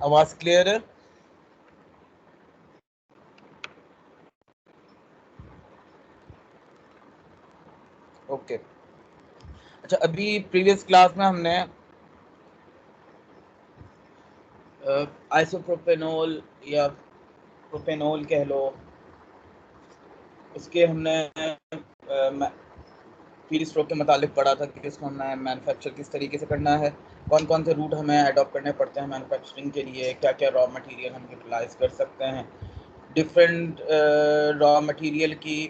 आवाज क्लियर है? ओके। अच्छा, अभी प्रीवियस क्लास में हमने आइसोप्रोपेनॉल या प्रोपेनॉल कह लो, उसके हमने फीड स्ट्रोक के मुतालिक पढ़ा था कि इसको हमने मैन्युफैक्चर किस तरीके से करना है, कौन कौन से रूट हमें अडॉप्ट करने पड़ते हैं मैन्युफैक्चरिंग के लिए, क्या क्या रॉ मटेरियल हम यूटिलाइज कर सकते हैं, डिफरेंट रॉ मटेरियल की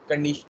कंडीशन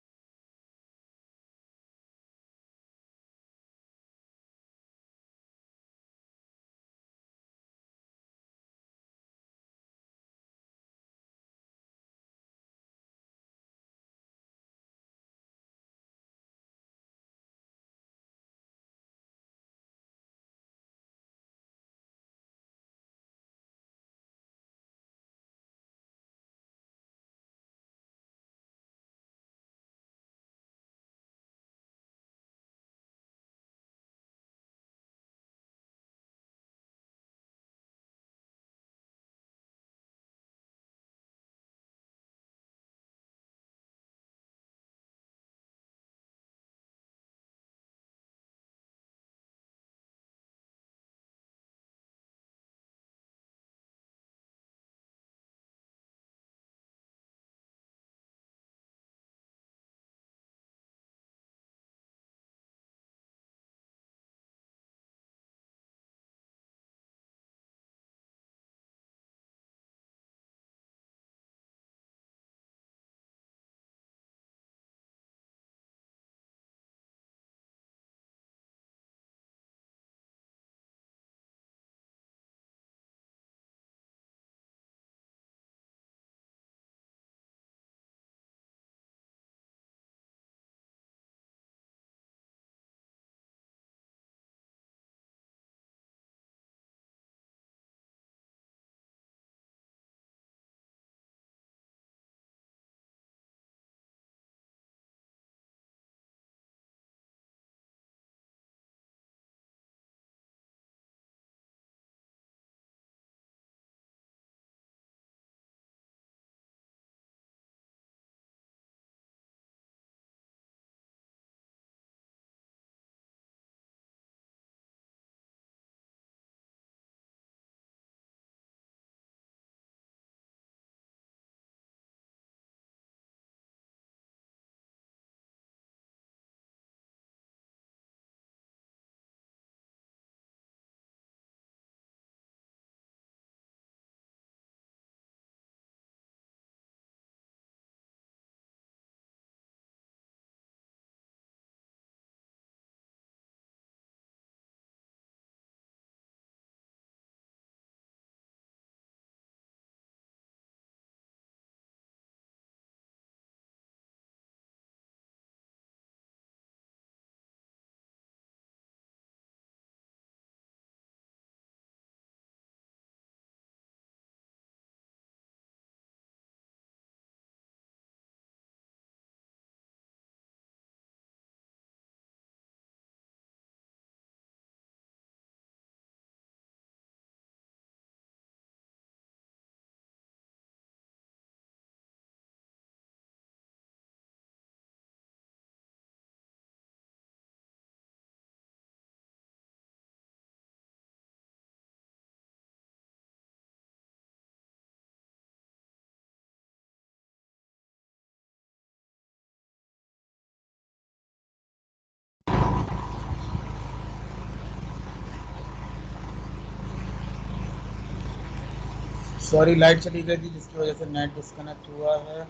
सॉरी लाइट चली गई थी जिसकी वजह से नेट डिस्कनेक्ट हुआ है।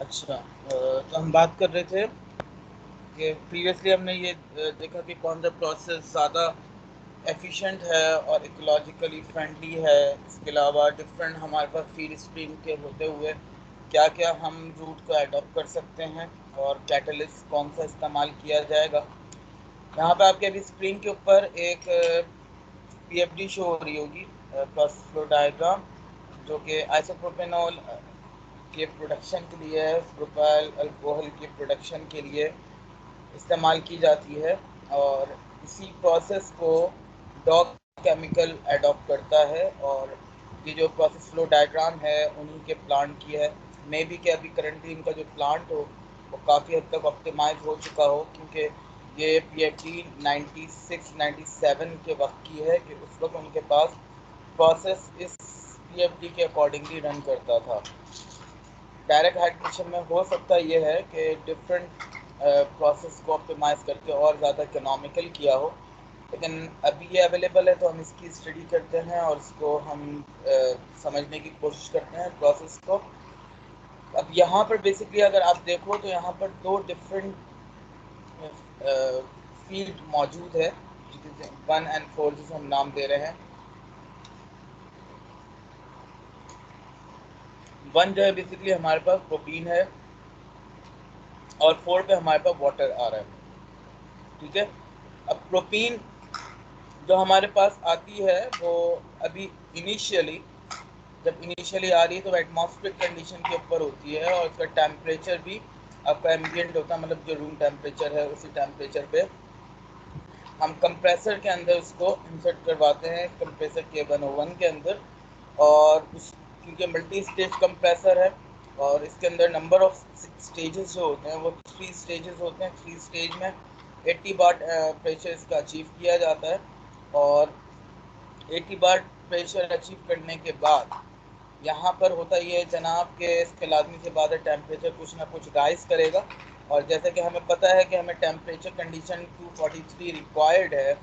अच्छा, तो हम बात कर रहे थे कि प्रीवियसली हमने ये देखा कि कौन सा प्रोसेस ज़्यादा एफिशिएंट है और इकोलॉजिकली फ्रेंडली है। इसके अलावा डिफरेंट हमारे पास फीड स्ट्रीम के होते हुए क्या क्या हम रूट को अडॉप्ट कर सकते हैं और कैटलिस्ट कौन सा इस्तेमाल किया जाएगा। यहाँ पे आपके अभी स्क्रीन के ऊपर एक पीएफडी शो हो रही होगी, प्रोसेस फ्लो डायग्राम, जो कि आइसोप्रोपेनॉल के प्रोडक्शन के लिए, प्रोपाइल अल्कोहल के प्रोडक्शन के लिए इस्तेमाल की जाती है। और इसी प्रोसेस को डॉग केमिकल एडॉप्ट करता है, और ये जो प्रोसेस फ्लो डायग्राम है उन्हीं के प्लांट की है। मे बी कि अभी करंटली इनका जो प्लांट हो वो काफ़ी हद तक ऑप्टिमाइज हो चुका हो, क्योंकि ये पीएफडी 96-97 के वक्त की है कि उस वक्त उनके पास प्रोसेस इस पीएफडी के अकॉर्डिंगली रन करता था। डायरेक्ट हाइड्रेशन में हो सकता ये है कि डिफरेंट प्रोसेस को ऑप्टिमाइज करके और ज़्यादा इकोनॉमिकल किया हो, लेकिन अभी ये अवेलेबल है तो हम इसकी स्टडी करते हैं और इसको हम समझने की कोशिश करते हैं प्रोसेस को। अब यहाँ पर बेसिकली अगर आप देखो तो यहाँ पर दो डिफरेंट फील्ड मौजूद है, 1 और 4 जिसे हम नाम दे रहे हैं। 1 जो है बेसिकली हमारे पास प्रोटीन है, और 4 पे हमारे पास वाटर आ रहा है। ठीक है, अब प्रोटीन जो हमारे पास आती है वो अभी इनिशियली आ रही है तो एटमॉस्फेरिक कंडीशन के ऊपर होती है, और उसका टेम्परेचर भी आपका एम्बियंट होता है, मतलब जो रूम टेम्परेचर है उसी टेम्परेचर पे हम कंप्रेसर के अंदर उसको इंसर्ट करवाते हैं, कंप्रेसर K101 के अंदर। और उस क्योंकि मल्टी स्टेज कंप्रेसर है और इसके अंदर नंबर ऑफ स्टेजेस जो होते हैं वो 3 स्टेजेस होते हैं। 3 स्टेज में 80 बार प्रेशर इसका अचीव किया जाता है, और 80 बार प्रेशर अचीव करने के बाद यहाँ पर होता ये है जनाब के इसके लाजमी से बाद टेम्परेचर कुछ ना कुछ राइज करेगा, और जैसे कि हमें पता है कि हमें टेम्परेचर कंडीशन 243 रिक्वायर्ड है,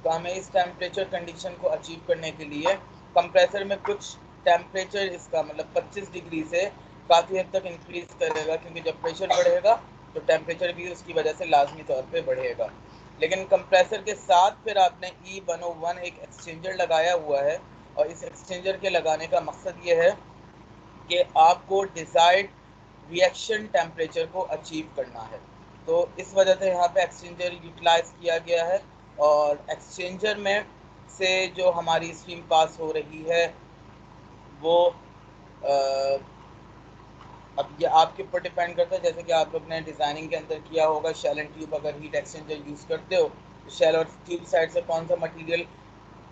तो हमें इस टेम्परेचर कंडीशन को अचीव करने के लिए कंप्रेसर में कुछ टेम्परेचर इसका मतलब 25 डिग्री से काफ़ी हद तक इंक्रीज करेगा, क्योंकि जब प्रेशर बढ़ेगा तो टेम्परेचर भी उसकी वजह से लाजमी तौर पर बढ़ेगा। लेकिन कंप्रेसर के साथ फिर आपने E101 एक एक्सचेंजर लगाया हुआ है, और इस एक्सचेंजर के लगाने का मकसद ये है कि आपको डिजायर्ड रिएक्शन टेम्परेचर को अचीव करना है। तो इस वजह से यहाँ पे एक्सचेंजर यूटिलाइज किया गया है, और एक्सचेंजर में से जो हमारी स्ट्रीम पास हो रही है वो अब ये आपके ऊपर डिपेंड करता है। जैसे कि आप लोग ने डिज़ाइनिंग के अंदर किया होगा, शेल एंड ट्यूब अगर हीट एक्सचेंजर यूज़ करते हो तो शेल और ट्यूब साइड से कौन सा मटेरियल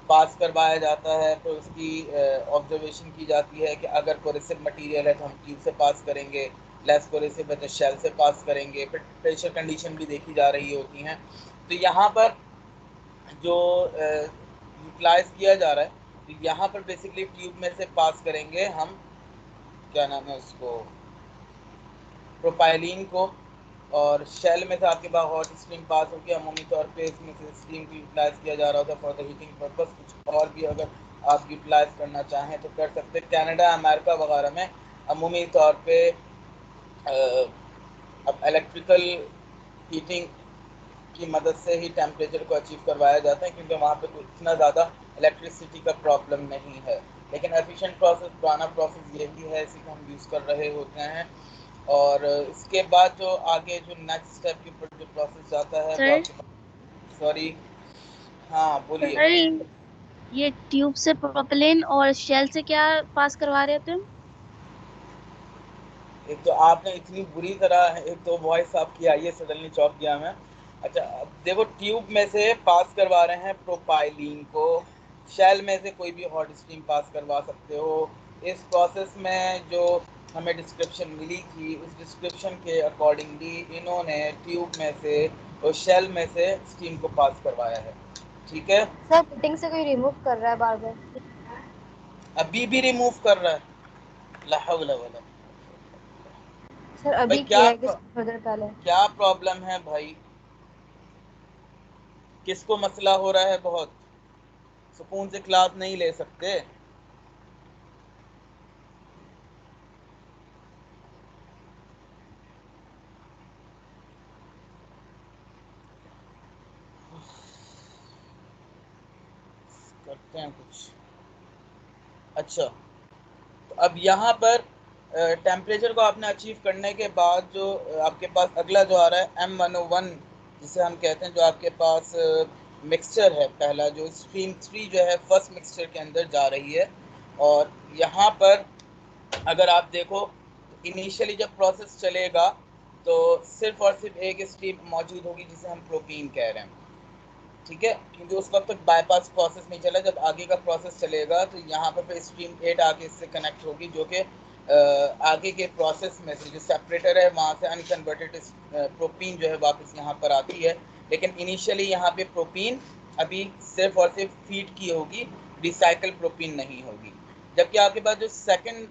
पास करवाया जाता है, तो उसकी ऑब्जर्वेशन की जाती है कि अगर कोरेसिव मटेरियल है तो हम ट्यूब से पास करेंगे, लेस कोरेसिव है तो शेल से पास करेंगे, फिर प्रेशर कंडीशन भी देखी जा रही होती हैं। तो यहाँ पर जो यूटिलाइज किया जा रहा है तो यहाँ पर बेसिकली ट्यूब में से पास करेंगे हम, क्या नाम है उसको, प्रोपाइलिन को, और शेल में से आपके पास हॉट स्ट्रीम पास होकर अमूमी तौर पे इसमें से स्टीम को यूटिलाइज किया जा रहा होता है फॉर द हीटिंग पर्पस। कुछ और भी अगर आप यूटिलाइज करना चाहें तो कर सकते हैं। कनाडा अमेरिका वगैरह में अमूमी तौर पे अब इलेक्ट्रिकल हीटिंग की मदद से ही टेम्परेचर को अचीव करवाया जाता है, क्योंकि वहाँ पे कोई इतना ज़्यादा इलेक्ट्रिसिटी का प्रॉब्लम नहीं है। लेकिन एफिशिएंट प्रोसेस पुराना प्रोसेस यही है, इसी को हम यूज़ कर रहे होते हैं। और इसके बाद जो आगे जो नेक्स्ट स्टेप के ऊपर जो प्रोसेस जाता है वो सर आपके पास, सॉरी, हाँ बोलिए। सर ये ट्यूब से प्रोपेलेन और शेल से क्या पास करवा रहे थे? एक तो आपने इतनी बुरी तरह एक तो वॉइस आपकी आई है, सडनली चौंक गया मैं। अच्छा, अब देखो ट्यूब में से पास करवा रहे हैं प्रोपाइलीन को, शेल में से कोई भी हॉट स्ट्रीम पास करवा सकते हो। इस प्रोसेस में जो हमें डिस्क्रिप्शन मिली थी उस डिस्क्रिप्शन के अकॉर्डिंगली इन्होंने ट्यूब में से और शेल में से स्टीम को पास करवाया है। ठीक है, सर मीटिंग से कोई रिमूव कर रहा है बार बार। अभी भी रिमूव कर रहा है, ला हौला वला। सर भाई अभी किया है कि थोड़ी देर पहले। क्या प्रॉब्लम है भाई, किसको मसला हो रहा है बहुत, सुकून से क्लास नहीं ले सकते। करते हैं कुछ। अच्छा, तो अब यहाँ पर टेम्परेचर को आपने अचीव करने के बाद जो आपके पास अगला जो आ रहा है M101 जिसे हम कहते हैं, जो आपके पास मिक्सचर है पहला, जो स्ट्रीम 3 जो है फर्स्ट मिक्सचर के अंदर जा रही है। और यहाँ पर अगर आप देखो तो इनिशियली जब प्रोसेस चलेगा तो सिर्फ और सिर्फ एक स्ट्रीम मौजूद होगी जिसे हम प्रोटीन कह रहे हैं। ठीक है, क्योंकि उस वक्त तक बाईपास प्रोसेस नहीं चला। जब आगे का प्रोसेस चलेगा तो यहाँ पर फिर स्ट्रीम 8 आगे इससे कनेक्ट होगी, जो कि आगे के प्रोसेस में से जो सेपरेटर है वहाँ से अनकन्वर्टेड प्रोपीन जो है वापस यहाँ पर आती है। लेकिन इनिशियली यहाँ पे प्रोपीन अभी सिर्फ और सिर्फ फीड की होगी, रिसाइकल प्रोपीन नहीं होगी। जबकि आपके पास जो सेकंड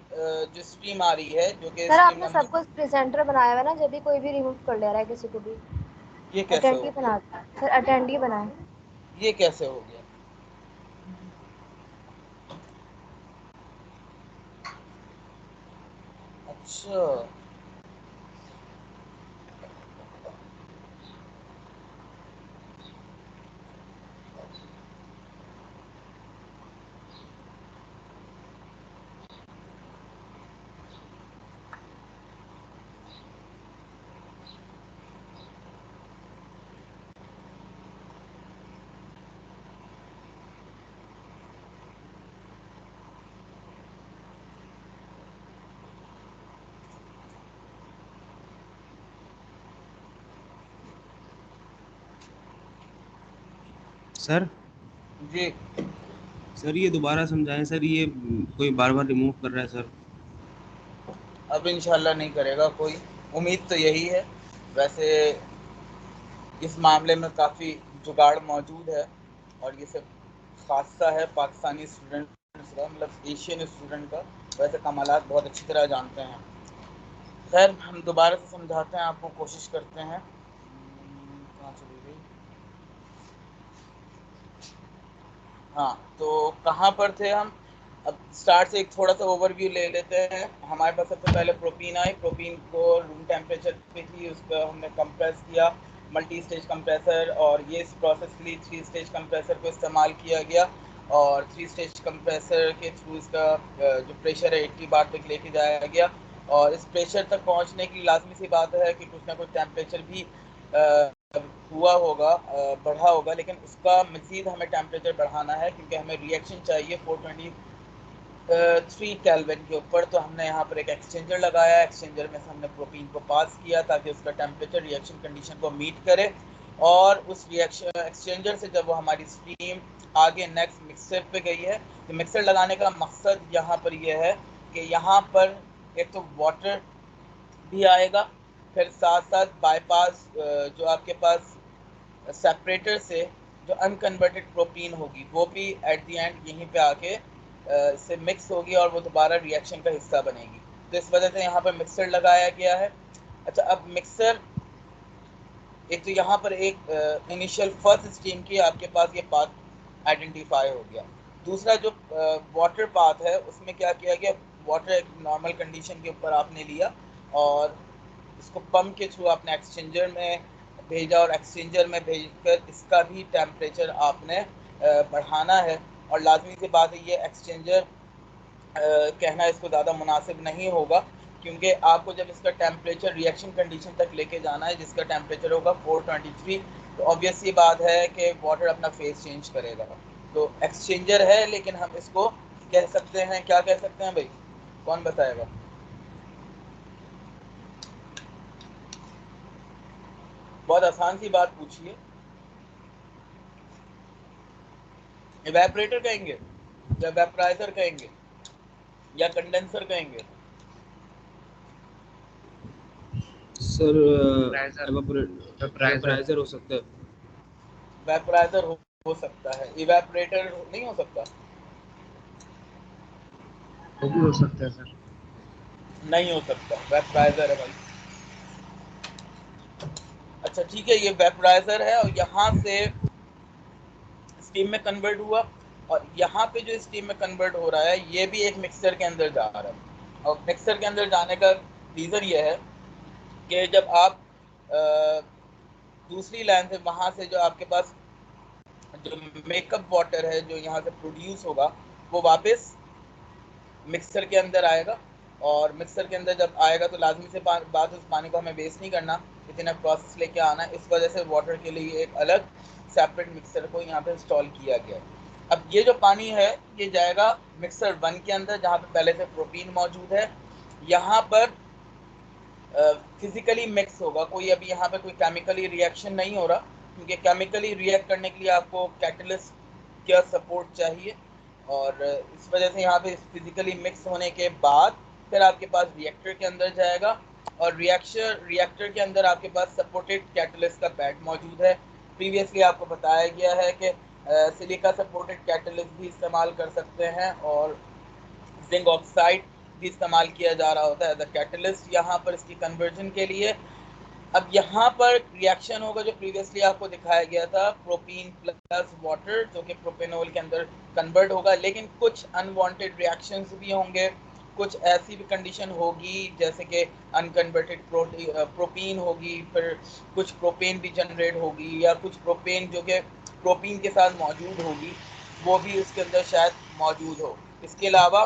जो स्ट्रीम आ रही है, जो कि सर स्ट्रीम आपने नंबर, सब कुछ प्रेजेंटर बनाया हुआ है ना, जब भी कोई भी रिमूव कर ले रहा है किसी को भी ये कैसे हो अटेंडी गया? बना। सर अटेंडी बनाए। ये कैसे हो गया? अच्छा, सर जी सर ये दोबारा समझाएं सर, ये कोई बार बार रिमूव कर रहा है सर। अब इंशाल्लाह नहीं करेगा कोई, उम्मीद तो यही है। वैसे इस मामले में काफ़ी जुगाड़ मौजूद है, और ये सब खासा है पाकिस्तानी स्टूडेंट्स का, मतलब एशियन स्टूडेंट का। वैसे कमालात बहुत अच्छी तरह जानते हैं। खैर, हम दोबारा से समझाते हैं आपको, कोशिश करते हैं। कहाँ चली गई? हाँ, तो कहाँ पर थे हम? अब स्टार्ट से एक थोड़ा सा ओवरव्यू ले लेते हैं। हमारे पास सबसे पहले प्रोपीन आई। प्रोपीन को रूम टेम्परेचर पे थी, उसका हमने कंप्रेस किया मल्टी स्टेज कंप्रेसर, और ये इस प्रोसेस के लिए 3 स्टेज कंप्रेसर को इस्तेमाल किया गया। और 3 स्टेज कंप्रेसर के थ्रू इसका जो प्रेशर है 80 बार तक लेके जाया गया। और इस प्रेशर तक पहुंचने की लाजमी सी बात है कि कुछ ना कुछ टेम्परेचर भी हुआ होगा, बढ़ा होगा, लेकिन उसका मज़ीद हमें टेम्परेचर बढ़ाना है, क्योंकि हमें रिएक्शन चाहिए 423 केल्विन के ऊपर। तो हमने यहाँ पर एक एक्सचेंजर लगाया। एक्सचेंजर में से हमने प्रोपीन को पास किया ताकि उसका टेम्परेचर रिएक्शन कंडीशन को मीट करे। और उस रिएक्शन एक्सचेंजर से जब वो हमारी स्ट्रीम आगे नेक्स्ट मिक्सर पे गई है, तो मिक्सर लगाने का मकसद यहाँ पर यह है कि यहाँ पर एक तो वाटर भी आएगा, फिर साथ साथ बाईपास जो आपके पास सेपरेटर से जो अनकन्वर्टेड प्रोटीन होगी वो भी एट द एंड यहीं पे आके इससे मिक्स होगी, और वो दोबारा रिएक्शन का हिस्सा बनेगी। तो इस वजह से यहाँ पर मिक्सर लगाया गया है। अच्छा, अब मिक्सर, एक तो यहाँ पर एक इनिशियल फर्स्ट स्ट्रीम की आपके पास ये पाथ आइडेंटिफाई हो गया। दूसरा जो वाटर पाथ है, उसमें क्या किया गया, वाटर एक नॉर्मल कंडीशन के ऊपर आपने लिया और इसको पंप के थ्रू आपने एक्सचेंजर में भेजा, और एक्सचेंजर में भेजकर इसका भी टेम्परेचर आपने बढ़ाना है। और लाजमी सी बात है, ये एक्सचेंजर कहना इसको ज़्यादा मुनासिब नहीं होगा, क्योंकि आपको जब इसका टेम्परेचर रिएक्शन कंडीशन तक लेके जाना है जिसका टेम्परेचर होगा 423, तो ऑब्वियस सी बात है कि वाटर अपना फेस चेंज करेगा। तो एक्सचेंजर है, लेकिन हम इसको कह सकते हैं, क्या कह सकते हैं भाई, कौन बताएगा? बहुत आसान सी बात पूछिए। इवेपोरेटर कहेंगे, या वेपराइजर कहेंगे, या कंडेंसर कहेंगे? सर वेपराइजर वेपराइजर हो सकता है। वेपराइजर हो सकता है, इवेपोरेटर नहीं हो सकता? वो भी हो सकता है सर। नहीं हो सकता, वेपराइजर है भाई। अच्छा ठीक है, ये वेपराइजर है, और यहाँ से स्टीम में कन्वर्ट हुआ, और यहाँ पे जो स्टीम में कन्वर्ट हो रहा है ये भी एक मिक्सर के अंदर जा रहा है। और मिक्सर के अंदर जाने का रीज़न ये है कि जब आप दूसरी लाइन से, वहाँ से जो आपके पास जो मेकअप वाटर है जो यहाँ से प्रोड्यूस होगा, वो वापस मिक्सर के अंदर आएगा। और मिक्सर के अंदर जब आएगा तो लाजमी से बात, उस पानी को हमें वेस्ट नहीं करना, इतना प्रोसेस लेके आना है। इस वजह से वाटर के लिए एक अलग सेपरेट मिक्सर को यहाँ पे इंस्टॉल किया गया है। अब ये जो पानी है ये जाएगा मिक्सर 1 के अंदर, जहाँ पे पहले से प्रोटीन मौजूद है। यहाँ पर फिजिकली मिक्स होगा, कोई अभी यहाँ पे कोई केमिकली रिएक्शन नहीं हो रहा, क्योंकि केमिकली रिएक्ट करने के लिए आपको कैटलिस्ट का सपोर्ट चाहिए, और इस वजह से यहाँ पे फिजिकली मिक्स होने के बाद फिर आपके पास रिएक्टर के अंदर जाएगा, और रिएक्टर के अंदर आपके पास सपोर्टेड कैटलिस्ट का बेड मौजूद है। प्रीवियसली आपको बताया गया है कि सिलिका सपोर्टेड कैटलिस्ट भी इस्तेमाल कर सकते हैं, और जिंक ऑक्साइड भी इस्तेमाल किया जा रहा होता है एज अ कैटलिस्ट यहाँ पर इसकी कन्वर्जन के लिए। अब यहाँ पर रिएक्शन होगा जो प्रीवियसली आपको दिखाया गया था, प्रोपीन प्लस वाटर, जो कि प्रोपेनॉल के अंदर कन्वर्ट होगा, लेकिन कुछ अनवांटेड रिएक्शंस भी होंगे, कुछ ऐसी भी कंडीशन होगी जैसे कि अनकन्वर्टेड प्रोपीन होगी, फिर कुछ प्रोपेन भी जनरेट होगी, या कुछ प्रोपेन जो कि प्रोपीन के साथ मौजूद होगी वो भी उसके अंदर शायद मौजूद हो। इसके अलावा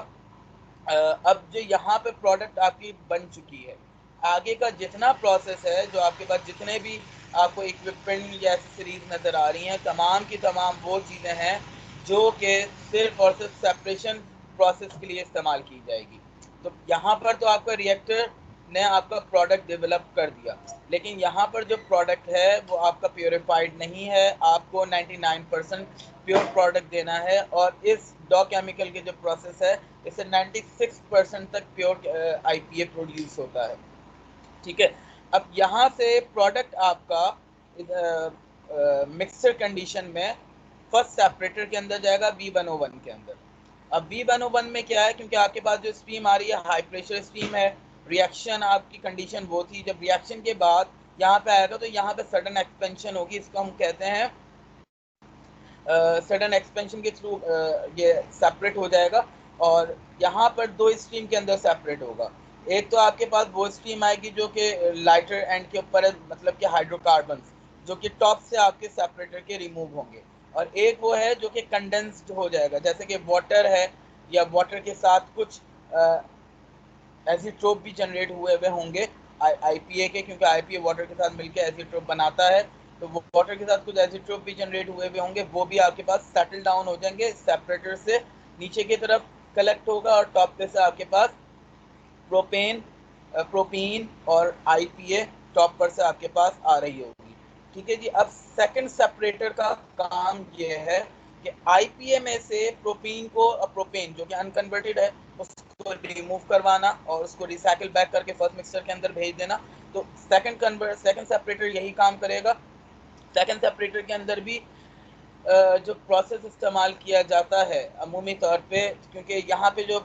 अब जो यहाँ पे प्रोडक्ट आपकी बन चुकी है, आगे का जितना प्रोसेस है, जो आपके पास जितने भी आपको इक्विपमेंट या एक्सेसरीज नज़र आ रही हैं, तमाम की तमाम वो चीज़ें हैं जो कि सिर्फ और सिर्फ सेपरेशन प्रोसेस के लिए इस्तेमाल की जाएगी। तो यहाँ पर तो आपका रिएक्टर ने आपका प्रोडक्ट डेवलप कर दिया, लेकिन यहाँ पर जो प्रोडक्ट है वो आपका प्योरीफाइड नहीं है, आपको 99% प्योर प्रोडक्ट देना है, और इस डॉ केमिकल के जो प्रोसेस है इससे 96% तक प्योर आईपीए प्रोड्यूस होता है। ठीक है, अब यहाँ से प्रोडक्ट आपका मिक्सर कंडीशन में फर्स्ट सेपरेटर के अंदर जाएगा V101 के अंदर। अब V101 में क्या है, क्योंकि आपके पास जो स्ट्रीम आ रही है हाई प्रेशर स्ट्रीम है, रिएक्शन आपकी कंडीशन वो थी, जब रिएक्शन के बाद यहाँ पे आएगा तो यहाँ पे सडन एक्सपेंशन होगी, इसको हम कहते हैं सडन एक्सपेंशन के थ्रू ये सेपरेट हो जाएगा, और यहाँ पर दो स्ट्रीम के अंदर सेपरेट होगा। एक तो आपके पास वो स्ट्रीम आएगी जो कि लाइटर एंड के ऊपर है, मतलब कि हाइड्रोकार्बन जो कि टॉप से आपके सेपरेटर के रिमूव होंगे, और एक वो है जो कि कंडेंस्ड हो जाएगा, जैसे कि वाटर है, या वाटर के साथ कुछ एजिट्रोप भी जनरेट हुए हुए होंगे आईपीए के, क्योंकि आईपीए वाटर के साथ मिलकर एजिट्रोप बनाता है, तो वो वाटर के साथ कुछ एजिट्रोप भी जनरेट हुए हुए होंगे, वो भी आपके पास सेटल डाउन हो जाएंगे, सेपरेटर से नीचे की तरफ कलेक्ट होगा, और टॉप पे से आपके पास प्रोपीन और आईपीए टॉप पर से आपके पास आ रही होगी। ठीक है जी, अब सेकंड सेपरेटर का काम ये है कि आईपीए में से प्रोपीन को, प्रोपेन जो कि अनकन्वर्टेड है, उसको रिमूव करवाना और उसको रिसाइकिल बैक करके फर्स्ट मिक्सर के अंदर भेज देना। तो सेकंड सेपरेटर यही काम करेगा। सेकंड सेपरेटर के अंदर भी जो प्रोसेस इस्तेमाल किया जाता है अमूमी तौर पे, क्योंकि यहाँ पे जो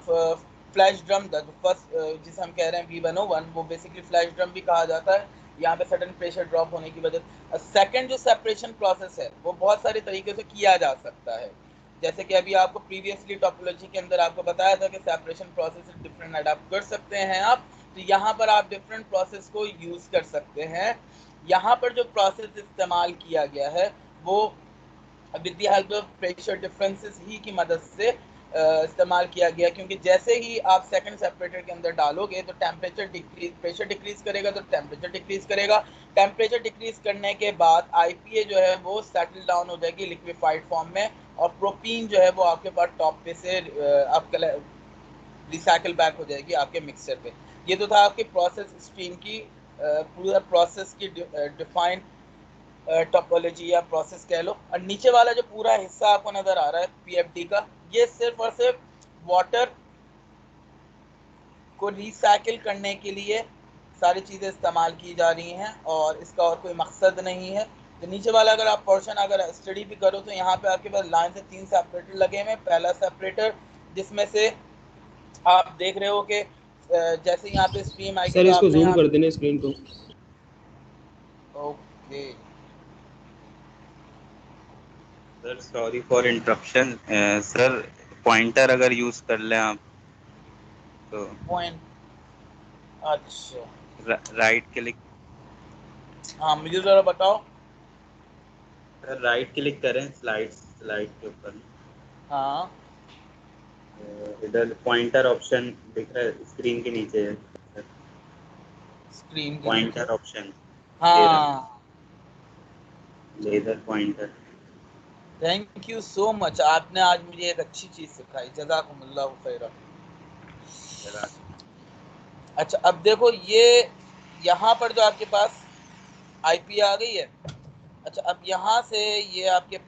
फ्लैश ड्रम था, जो फर्स्ट जिसे हम कह रहे हैं V101, वो बेसिकली फ्लैश ड्रम भी कहा जाता है, यहाँ पे सडन प्रेशर ड्रॉप होने की वजह। सेकंड जो सेपरेशन प्रोसेस है वो बहुत सारे तरीके से किया जा सकता है, जैसे कि अभी आपको प्रीवियसली टोपोलॉजी के अंदर आपको बताया था कि सेपरेशन प्रोसेस डिफरेंट अडॉप्ट कर सकते हैं आप, तो यहाँ पर आप डिफरेंट प्रोसेस को यूज़ कर सकते हैं। यहाँ पर जो प्रोसेस इस्तेमाल किया गया है वो with the help of pressure differences ही की मदद से इस्तेमाल किया गया, क्योंकि जैसे ही आप सेकंड सेपरेटर के अंदर डालोगे तो प्रेशर डिक्रीज करेगा, तो टेम्परेचर डिक्रीज करेगा, टेम्परेचर डिक्रीज करने के बाद आईपीए जो है वो सेटल डाउन हो जाएगी लिक्विफाइड फॉर्म में, और प्रोपीन जो है वो आपके पास टॉप पे से आपका रिसाइकिल बैक हो जाएगी आपके मिक्सर पे। ये तो था आपके प्रोसेस स्ट्रीम की पूरा प्रोसेस की डिफाइन टोपोलॉजी या प्रोसेस कह लो। और नीचे वाला जो पूरा हिस्सा आपको नजर आ रहा है पीएफडी का, ये सिर्फ और सिर्फ वाटर को रिसाइकिल करने के लिए सारी चीज़ें इस्तेमाल की जा रही हैं, और इसका और कोई मकसद नहीं है। तो नीचे वाला अगर आप पोर्शन अगर स्टडी भी करो तो यहाँ पे आपके पास लाइन से 3 सेपरेटर लगे हुए हैं। पहला सेपरेटर जिसमें से आप देख रहे हो कि जैसे यहाँ पे स्ट्रीम आएगी सर तो इसको आपने जूम यहाँ कर देना स्क्रीन को। Okay sir sorry for interruption sir, pointer अगर यूज कर लें आप तो पॉइंट, अच्छा राइट क्लिक, हाँ मुझे ज़रा बताओ। सर राइट क्लिक करें स्लाइड के ऊपर, हाँ इधर पॉइंटर ऑप्शन दिख रहा है स्क्रीन के नीचे है सर, स्क्रीन के नीचे, पॉइंटर ऑप्शन, हाँ laser pointer. Thank you so much, आपने आज मुझे एक अच्छी चीज़ सिखाई, जज़ाकुमुल्लाहु खैरा। अच्छा अब देखो ये यहाँ पर जो आपके पास आईपी आ गई है, अच्छा, अब यहाँ से ये आपके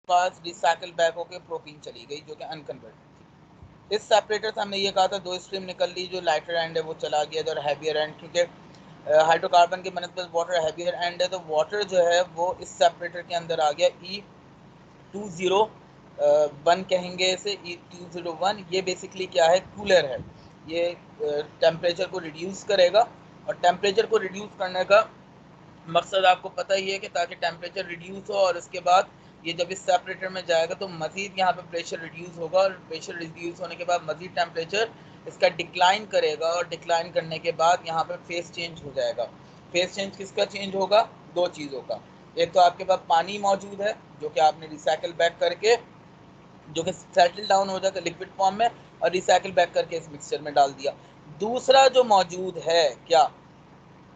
पास रिसाइकल बैक होके प्रोपीन चली गई जो कि अनकन्वर्टेड। इस सेपरेटर से हमने ये कहा था 2 स्ट्रीम निकल ली, जो लाइटर एंड है वो चला गया और हैवियर एंड, क्योंकि हाइड्रोकार्बन की बनस्पत वाटर हैवियर एंड है, तो वाटर जो है वो इस सेपरेटर के अंदर आ गया। E201 कहेंगे इसे, E201। ये बेसिकली क्या है, कूलर है। ये टेम्परेचर को रिड्यूस करेगा, और टेम्परेचर को रिड्यूस करने का मकसद आपको पता ही है कि ताकि टेम्परेचर रिड्यूस हो, और उसके बाद ये जब इस सेपरेटर में जाएगा तो मज़ीद यहाँ पे प्रेशर रिड्यूस होगा, और प्रेशर रिड्यूस होने के बाद मज़ीद टेम्परेचर इसका डिक्लाइन करेगा, और डिक्लाइन करने के बाद यहाँ पे फेस चेंज हो जाएगा। फेस चेंज किसका चेंज होगा? 2 चीज़ों का। एक तो आपके पास पानी मौजूद है जो कि आपने रिसाइकिल बैक करके, जो कि सेटल डाउन हो जाएगा लिक्विड फॉर्म में, और रिसाइकिल बैक करके इस मिक्सचर में डाल दिया। दूसरा जो मौजूद है क्या,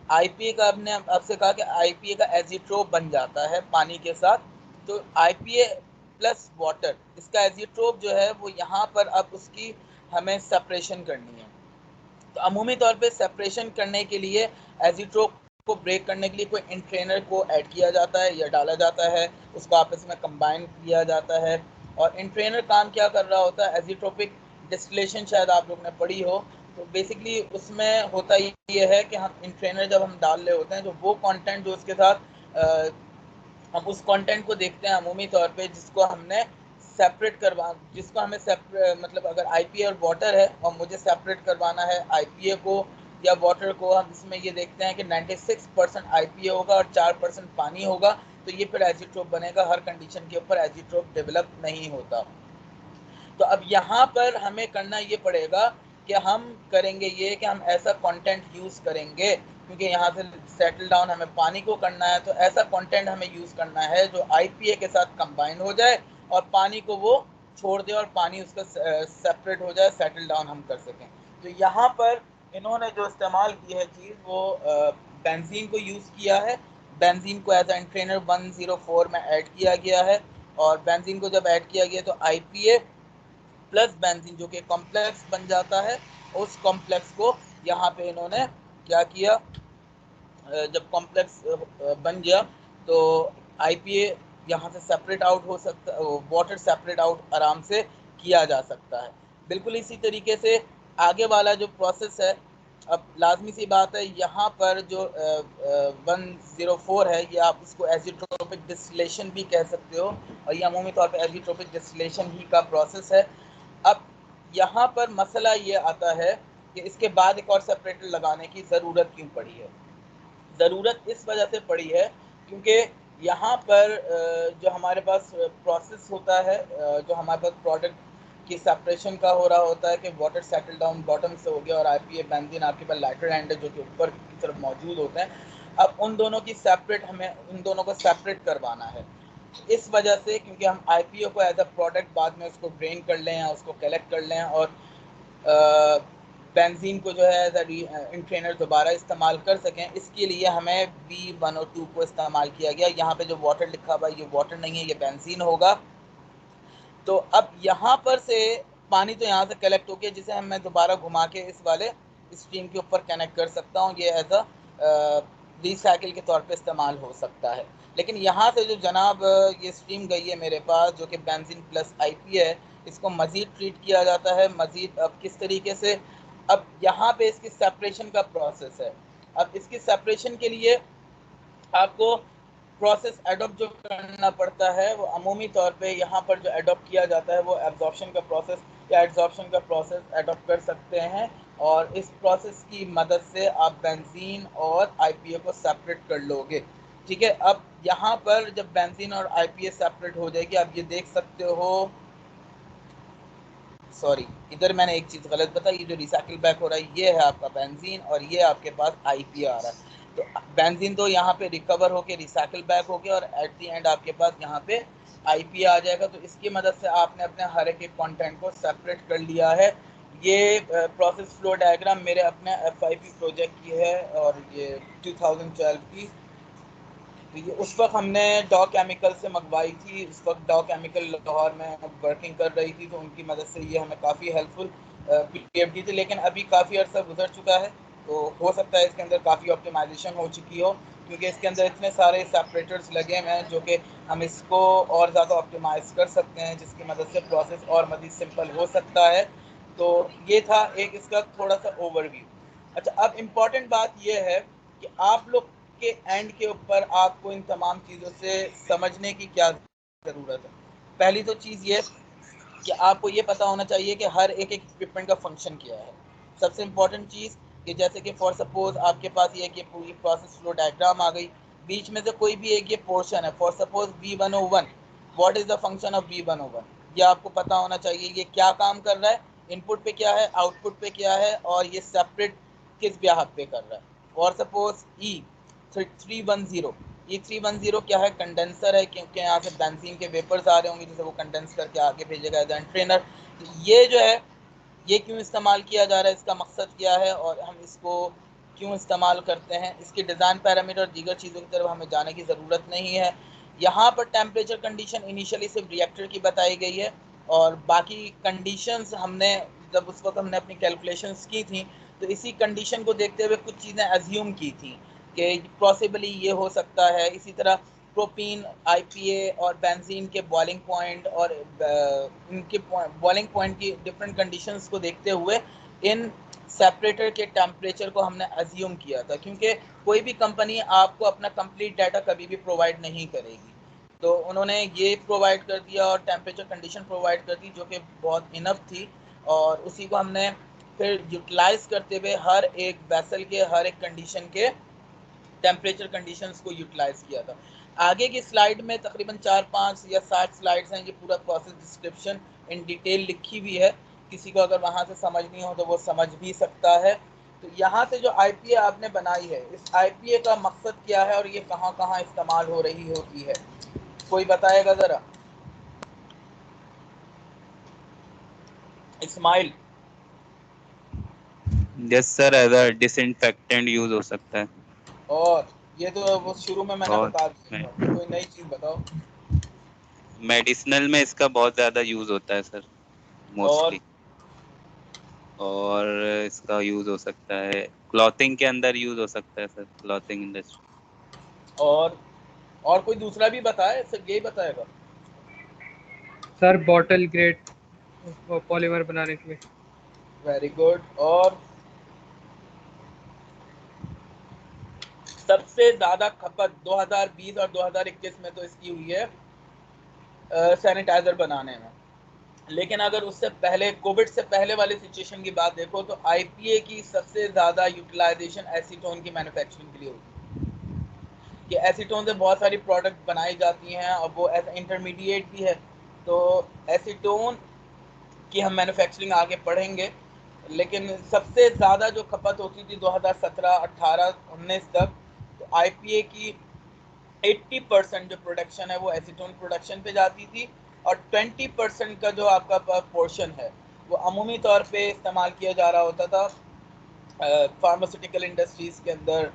आईपीए का, आपने आपसे कहा कि आईपीए का एजिट्रोप बन जाता है पानी के साथ। तो आईपीए प्लस वाटर, इसका एजिट्रोप जो है वो यहाँ पर अब उसकी हमें सेपरेशन करनी है। तो अमूमी तौर पे सेपरेशन करने के लिए एजिट्रोप को ब्रेक करने के लिए कोई इंट्रेनर को ऐड किया जाता है या डाला जाता है, उसको आपस में कंबाइन किया जाता है। और इंट्रेनर काम क्या कर रहा होता है, एजिट्रोपिक डिस्टिलेशन शायद आप लोग ने पढ़ी हो, तो बेसिकली उसमें होता ये है कि हम इंट्रेनर जब हम डाल रहे होते हैं तो वो कंटेंट जो उसके साथ हम उस कंटेंट को देखते हैं अमूमी तौर पे, जिसको हमने सेपरेट करवा, जिसको हमें मतलब अगर आईपीए और वाटर है और मुझे सेपरेट करवाना है आईपीए को या वाटर को, हम इसमें ये देखते हैं कि 96% आईपीए होगा और 4% पानी होगा, तो ये फिर एजिट्रोप बनेगा। हर कंडीशन के ऊपर एजिट्रोप डेवलप नहीं होता। तो अब यहाँ पर हमें करना ये पड़ेगा कि हम करेंगे ये कि हम ऐसा कंटेंट यूज़ करेंगे, क्योंकि यहाँ से सेटल डाउन हमें पानी को करना है, तो ऐसा कंटेंट हमें यूज़ करना है जो आईपीए के साथ कंबाइन हो जाए और पानी को वो छोड़ दे और पानी उसका सेपरेट हो जाए, सेटल डाउन हम कर सकें। तो यहाँ पर इन्होंने जो इस्तेमाल की है चीज़, वो बेंजीन को यूज़ किया है। बेंजीन को एज एंट्रेनर 104 में ऐड किया गया है, और बेंजीन को जब ऐड किया गया तो आईपीए प्लस बेंजीन जो कि कॉम्प्लेक्स बन जाता है, उस कॉम्प्लेक्स को यहाँ पे इन्होंने क्या किया, जब कॉम्प्लेक्स बन गया तो आईपीए यहाँ से सेपरेट आउट हो सकता, वाटर सेपरेट आउट आराम से किया जा सकता है। बिल्कुल इसी तरीके से आगे वाला जो प्रोसेस है, अब लाजमी सी बात है यहाँ पर जो 104 है, ये आप इसको एजिट्रोपिक डिस्टिलेशन भी कह सकते हो, और ये अमूमी तौर पे एजिट्रोपिक डिस्टिलेशन ही का प्रोसेस है। अब यहाँ पर मसला ये आता है कि इसके बाद एक और सेपरेटर लगाने की ज़रूरत क्यों पड़ी है। ज़रूरत इस वजह से पड़ी है क्योंकि यहाँ पर जो हमारे पास प्रोसेस होता है, जो हमारे पास प्रोडक्ट की सेपरेशन का हो रहा होता है कि वाटर सेटल डाउन बॉटम से हो गया और आईपीए बेंजीन आपके पास लाइटर एंड है जो कि ऊपर की तरफ मौजूद होते हैं। अब उन दोनों की सेपरेट, हमें उन दोनों को सेपरेट करवाना है। इस वजह से, क्योंकि हम आईपीओ को एज अ प्रोडक्ट बाद में उसको ड्रेन कर लें या उसको कलेक्ट कर लें और बेंजीन को जो है एज इंट्रेनर दोबारा इस्तेमाल कर सकें, इसके लिए हमें B102 को इस्तेमाल किया गया। यहाँ पे जो वाटर लिखा हुआ है ये वाटर नहीं है, ये बेंजीन होगा। तो अब यहाँ पर से पानी तो यहाँ से कलेक्ट हो गया, जिसे हम मैं दोबारा घुमा के इस वाले स्ट्रीम के ऊपर कनेक्ट कर सकता हूँ। ये एज अ रिसाइकिल के तौर पे इस्तेमाल हो सकता है। लेकिन यहाँ से जो जनाब ये स्ट्रीम गई है मेरे पास, जो कि बेंजीन प्लस आईपी है, इसको मज़ीद ट्रीट किया जाता है। मज़ीद अब किस तरीके से, अब यहाँ पे इसकी सेपरेशन का प्रोसेस है। अब इसकी सेपरेशन के लिए आपको प्रोसेस एडॉप्ट जो करना पड़ता है, वो अमूमी तौर पे यहाँ पर जो एडॉप्ट किया जाता है वो एब्जॉर्प्शन का प्रोसेस या एड्जॉर्प्शन का प्रोसेस एडॉप्ट कर सकते हैं, और इस प्रोसेस की मदद से आप बेंजीन और आईपीए को सेपरेट कर लोगे। ठीक है, अब यहाँ पर जब बेंजीन और आईपीए सेपरेट हो जाएगी, आप ये देख सकते हो, सॉरी इधर मैंने एक चीज़ गलत बताई, ये जो रिसाइकिल बैक हो रहा है ये है आपका बेंजीन और ये आपके पास आईपीए आ रहा है। तो बेंजीन तो यहाँ पे रिकवर होके रिसाइकिल बैक हो गया और एट दी एंड आपके पास यहाँ पे आईपीए आ जाएगा। तो इसकी मदद से आपने अपने हर एक कंटेंट को सेपरेट कर लिया है। ये प्रोसेस फ्लो डायग्राम मेरे अपने FIP प्रोजेक्ट की है और ये 2012 की। तो ये उस वक्त हमने डॉ केमिकल से मंगवाई थी। उस वक्त डॉ केमिकल लाहौर में वर्किंग कर रही थी, तो उनकी मदद से ये हमें काफ़ी हेल्पफुल PFD थी। लेकिन अभी काफ़ी अर्सा गुजर चुका है, तो हो सकता है इसके अंदर काफ़ी ऑप्टिमाइजेशन हो चुकी हो, क्योंकि इसके अंदर इतने सारे सेपरेटर्स लगे हुए हैं जो कि हम इसको और ज़्यादा ऑप्टिमाइज़ कर सकते हैं, जिसकी मदद से प्रोसेस और मज़ीद सिंपल हो सकता है। तो ये था एक इसका थोड़ा सा ओवरव्यू। अच्छा, अब इम्पॉर्टेंट बात ये है कि आप लोग के एंड के ऊपर आपको इन तमाम चीज़ों से समझने की क्या ज़रूरत है। पहली तो चीज़ ये कि आपको ये पता होना चाहिए कि हर एक इक्विपमेंट का फंक्शन क्या है। सबसे इम्पॉर्टेंट चीज़ कि जैसे कि फॉर सपोज आपके पास ये कि पूरी प्रोसेस फ्लो डायग्राम आ गई, बीच में से कोई भी एक ये पोर्शन है, for suppose V101, what is the function of V101, ये आपको पता होना चाहिए। ये क्या काम कर रहा है, इनपुट पे क्या है, आउटपुट पे क्या है, और ये सेपरेट किस ब्याह पे कर रहा है। फॉर सपोज E310, E310 क्या है, कंडेंसर है, क्योंकि यहाँ से बेंजीन के वेपर्स आ रहे होंगे जिसे वो कंडेंस करके आगे भेजेगा एज एन ट्रेनर। तो ये जो है ये क्यों इस्तेमाल किया जा रहा है, इसका मकसद क्या है और हम इसको क्यों इस्तेमाल करते हैं, इसकी डिज़ाइन पैरामीटर और दीगर चीज़ों की तरफ हमें जाने की ज़रूरत नहीं है। यहाँ पर टेम्परेचर कंडीशन इनिशियली सिर्फ रिएक्टर की बताई गई है, और बाकी कंडीशंस हमने जब उस वक्त हमने अपनी कैलकुलेशंस की थी तो इसी कंडीशन को देखते हुए कुछ चीज़ें एज्यूम की थी कि पॉसिबली ये हो सकता है। इसी तरह प्रोपीन, आईपीए और बेंजीन के बॉइलिंग पॉइंट और इनके बॉइलिंग पॉइंट की डिफरेंट कंडीशंस को देखते हुए इन सेपरेटर के टेम्परेचर को हमने अज्यूम किया था, क्योंकि कोई भी कंपनी आपको अपना कंप्लीट डाटा कभी भी प्रोवाइड नहीं करेगी। तो उन्होंने ये प्रोवाइड कर दिया और टेम्परेचर कंडीशन प्रोवाइड कर दी जो कि बहुत इनफ थी, और उसी को हमने फिर यूटिलाइज करते हुए हर एक वेसल के हर एक कंडीशन के टेम्परेचर कंडीशंस को यूटिलाइज किया था। आगे की स्लाइड में तकरीबन 4-5 या 7 स्लाइड्स हैं, ये पूरा प्रोसेस डिस्क्रिप्शन इन डिटेल लिखी हुई है। किसी को अगर वहाँ से समझनी हो तो वो समझ भी सकता है। तो यहाँ से जो आईपीए आपने बनाई है, इस आईपीए का मकसद क्या है और ये कहाँ कहाँ इस्तेमाल हो रही होती है, कोई बताएगा ज़रा? Ismail. Yes sir, as a disinfectant use हो सकता है। और ये तो वो शुरू में मैंने और बता दिया था, कोई नई चीज़ बताओ। मेडिसिनल में इसका बहुत ज्यादा यूज होता है सर, और मोस्टली। और इसका यूज हो सकता है क्लॉथिंग के अंदर, यूज हो सकता है सर, क्लॉथिंग इंडस्ट्री। और कोई दूसरा भी बताए, सिर्फ यही बताएगा? सर बॉटल ग्रेड पॉलीमर बनाने के लिए। Very good. और सबसे ज्यादा खपत 2020 और 2021 में तो इसकी हुई है सैनिटाइजर बनाने में। लेकिन अगर उससे पहले, कोविड से पहले वाली सिचुएशन की बात देखो तो आईपीए की सबसे ज्यादा यूटिलाइजेशन एसीटोन की मैन्युफैक्चरिंग के लिए होती है। कि एसीटोन से बहुत सारी प्रोडक्ट बनाई जाती हैं और वो एज इंटरमीडिएट भी है। तो एसीटोन की हम मैन्युफैक्चरिंग आगे पढ़ेंगे, लेकिन सबसे ज़्यादा जो खपत होती थी 2017, 18, 19 तक, तो आईपीए की 80% जो प्रोडक्शन है वो एसीटोन प्रोडक्शन पे जाती थी, और 20% का जो आपका पोर्शन है वो अमूमी तौर पे इस्तेमाल किया जा रहा होता था फार्मास्यूटिकल इंडस्ट्रीज़ के अंदर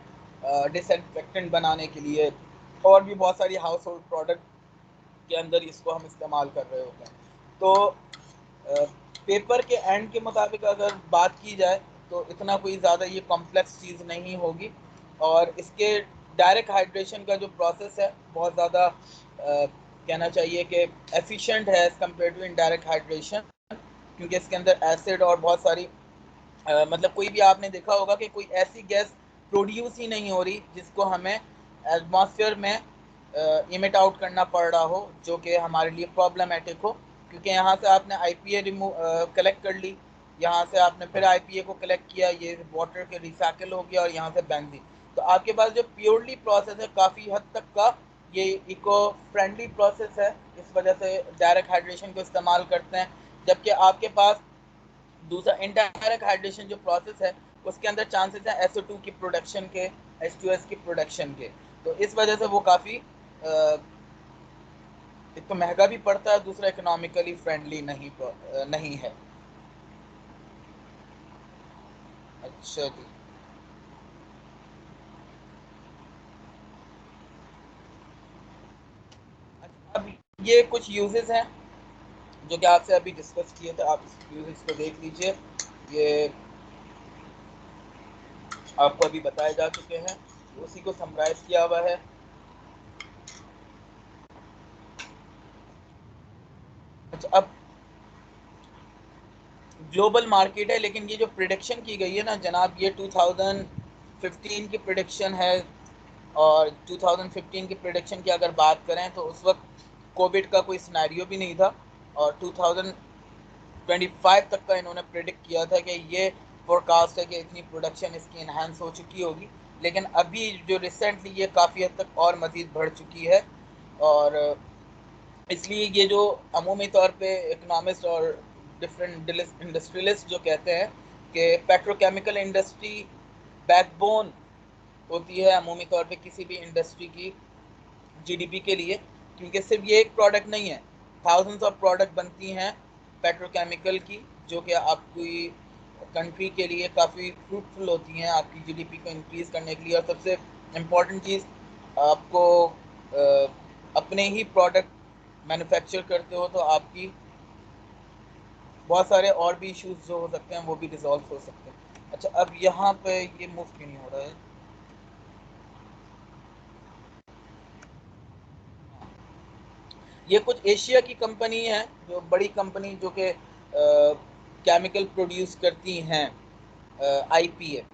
डिसइंफेक्टेंट बनाने के लिए, और भी बहुत सारी हाउस होल्ड प्रोडक्ट के अंदर इसको हम इस्तेमाल कर रहे होते हैं। तो पेपर के एंड के मुताबिक अगर बात की जाए तो इतना कोई ज़्यादा ये कॉम्प्लेक्स चीज़ नहीं होगी, और इसके डायरेक्ट हाइड्रेशन का जो प्रोसेस है बहुत ज़्यादा कहना चाहिए कि एफिशिएंट है as compare to indirect hydration, क्योंकि इसके अंदर एसिड और बहुत सारी मतलब कोई भी आपने देखा होगा कि कोई ऐसी गैस प्रोड्यूस ही नहीं हो रही जिसको हमें एटमॉस्फेयर में इमिट आउट करना पड़ रहा हो, जो कि हमारे लिए प्रॉब्लमेटिक हो। क्योंकि यहाँ से आपने आईपीए कलेक्ट कर ली, यहाँ से आपने फिर आईपीए को कलेक्ट किया, ये वाटर के रिसाइकिल हो गया, और यहाँ से बेंजीन। तो आपके पास जो प्योरली प्रोसेस है काफ़ी हद तक का ये इको फ्रेंडली प्रोसेस है, इस वजह से डायरेक्ट हाइड्रेशन को इस्तेमाल करते हैं। जबकि आपके पास दूसरा इनडायरेक्ट हाइड्रेशन जो प्रोसेस है उसके अंदर चांसेस है SO2 की प्रोडक्शन के, H2S की प्रोडक्शन के। तो इस वजह से वो काफ़ी एक तो महंगा भी पड़ता है, दूसरा इकोनॉमिकली फ्रेंडली नहीं है। अच्छा जी, अब ये कुछ यूजेस हैं जो कि आपसे अभी डिस्कस किए थे, आप इस यूजेस को देख लीजिए, ये आपको अभी बताए जा चुके हैं। उसी को समराइज किया हुआ है। अच्छा, अब ग्लोबल मार्केट है, लेकिन ये जो प्रिडिक्शन की गई है ना जनाब, ये 2015 की प्रिडिक्शन है। और 2015 की प्रिडिक्शन की अगर बात करें तो उस वक्त कोविड का कोई सिनेरियो भी नहीं था, और 2025 तक का इन्होंने प्रिडिक्ट किया था कि ये फोरकास्ट है कि इतनी प्रोडक्शन इसकी इन्हांस हो चुकी होगी। लेकिन अभी जो रिसेंटली ये काफ़ी हद तक और मज़ीद बढ़ चुकी है, और इसलिए ये जो अमूमी तौर पे इकोनॉमिस्ट और डिफरेंट इंडस्ट्रियलिस्ट जो कहते हैं कि पेट्रोकेमिकल इंडस्ट्री बैकबोन होती है अमूमी तौर पे किसी भी इंडस्ट्री की जीडीपी के लिए, क्योंकि सिर्फ ये एक प्रोडक्ट नहीं है, थाउजेंड्स ऑफ प्रोडक्ट बनती हैं पेट्रोकेमिकल की, जो कि आपकी कंट्री के लिए काफ़ी फ्रूटफुल होती हैं आपकी जीडीपी को इंक्रीज़ करने के लिए। और सबसे इम्पॉर्टेंट चीज़, आपको अपने ही प्रोडक्ट मैन्युफैक्चर करते हो तो आपकी बहुत सारे और भी इश्यूज जो हो सकते हैं वो भी रिजॉल्व हो सकते हैं। अच्छा, अब यहाँ पे ये मूव क्यों नहीं हो रहा है? ये कुछ एशिया की कंपनी है, जो बड़ी कंपनी जो कि केमिकल प्रोड्यूस करती हैं, आईपीए।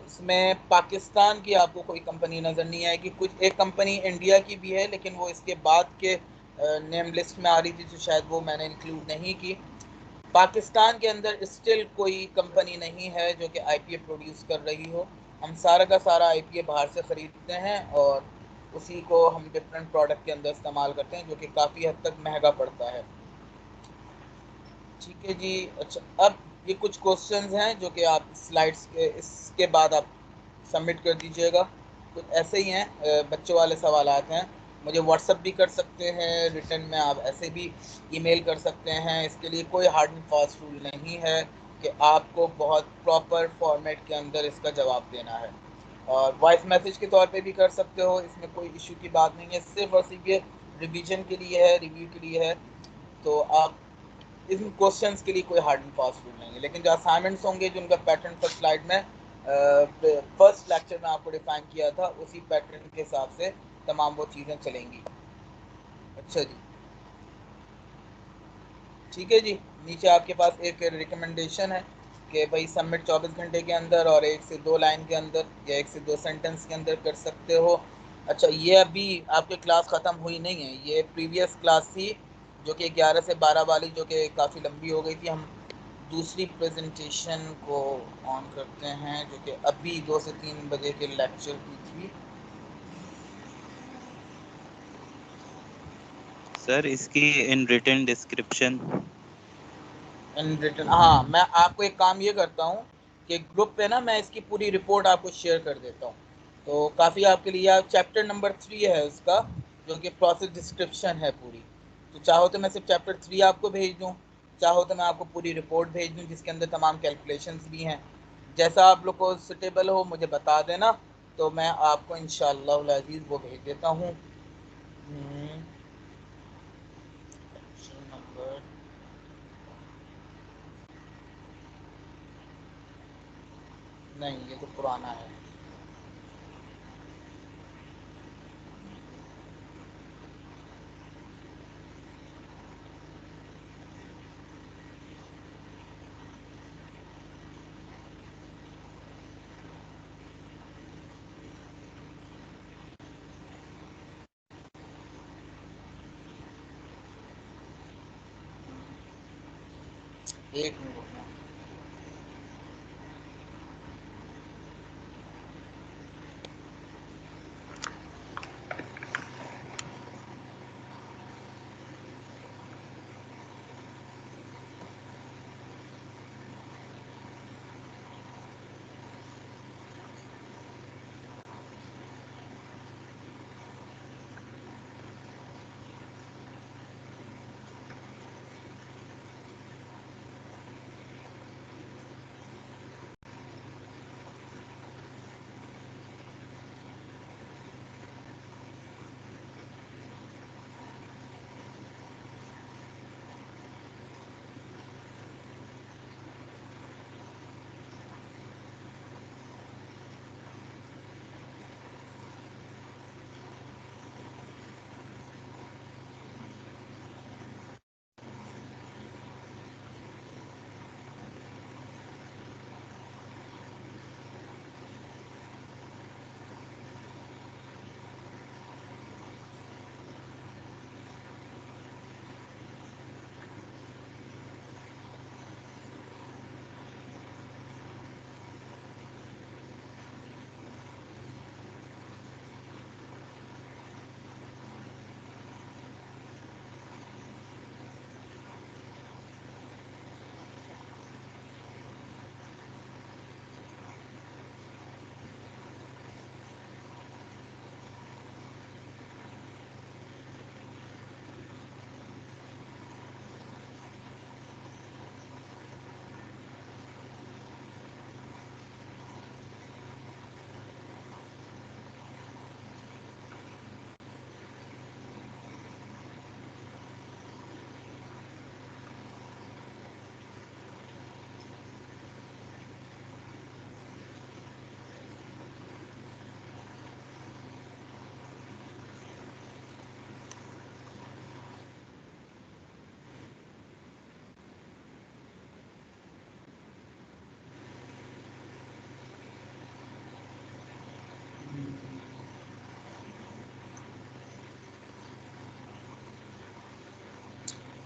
इसमें पाकिस्तान की आपको कोई कंपनी नज़र नहीं आएगी। कुछ एक कंपनी इंडिया की भी है, लेकिन वो इसके बाद के नेम लिस्ट में आ रही थी, तो शायद वो मैंने इंक्लूड नहीं की। पाकिस्तान के अंदर स्टिल कोई कंपनी नहीं है जो कि आईपीए प्रोड्यूस कर रही हो। हम सारा का सारा आईपीए बाहर से ख़रीदते हैं और उसी को हम डिफरेंट प्रोडक्ट के अंदर इस्तेमाल करते हैं, जो कि काफ़ी हद तक महंगा पड़ता है। ठीक है जी। अच्छा, अब ये कुछ क्वेश्चंस हैं जो कि आप स्लाइड्स के इसके बाद आप सबमिट कर दीजिएगा। कुछ ऐसे ही हैं, बच्चों वाले सवालात हैं। मुझे व्हाट्सअप भी कर सकते हैं, रिटर्न में आप ऐसे भी ईमेल कर सकते हैं। इसके लिए कोई हार्ड एंड फास्ट रूल नहीं है कि आपको बहुत प्रॉपर फॉर्मेट के अंदर इसका जवाब देना है। और वॉइस मैसेज के तौर पे भी कर सकते हो, इसमें कोई इशू की बात नहीं है। सिर्फ और सिर्फ ये रिवीजन के लिए है, रिव्यू के लिए है। तो आप इन क्वेश्चंस के लिए कोई हार्ड एंड फास्ट रूल नहीं है, लेकिन जो असाइनमेंट्स होंगे जिनका पैटर्न फर्स्ट स्लाइड में फर्स्ट लेक्चर में आपको डिफाइन किया था, उसी पैटर्न के हिसाब से तमाम वो चीज़ें चलेंगी। अच्छा जी, ठीक है जी। नीचे आपके पास एक रिकमेंडेशन है कि भाई सबमिट 24 घंटे के अंदर और 1 से 2 लाइन के अंदर या 1 से 2 सेंटेंस के अंदर कर सकते हो। अच्छा, ये अभी आपकी क्लास ख़त्म हुई नहीं है, ये प्रीवियस क्लास थी जो कि 11 से 12 वाली, जो कि काफ़ी लंबी हो गई थी। हम दूसरी प्रेजेंटेशन को ऑन करते हैं, जो कि अभी 2 से 3 बजे के लेक्चर की थी। सर इसकी in written description. In return, हाँ, मैं आपको एक काम ये करता हूँ कि ग्रुप पे ना मैं इसकी पूरी रिपोर्ट आपको शेयर कर देता हूँ, तो काफ़ी आपके लिए। चैप्टर नंबर 3 है उसका, जो कि प्रोसेस डिस्क्रिप्शन है पूरी। तो चाहो तो मैं सिर्फ चैप्टर 3 आपको भेज दूँ, चाहो तो मैं आपको पूरी रिपोर्ट भेज दूँ जिसके अंदर तमाम कैलकुलेशंस भी हैं। जैसा आप लोग को सुटेबल हो मुझे बता देना, तो मैं आपको इंशाअल्लाह उल अज़ीज़ वो भेज देता हूँ। नंबर नहीं, ये तो पुराना है। एक मिनट रुकना।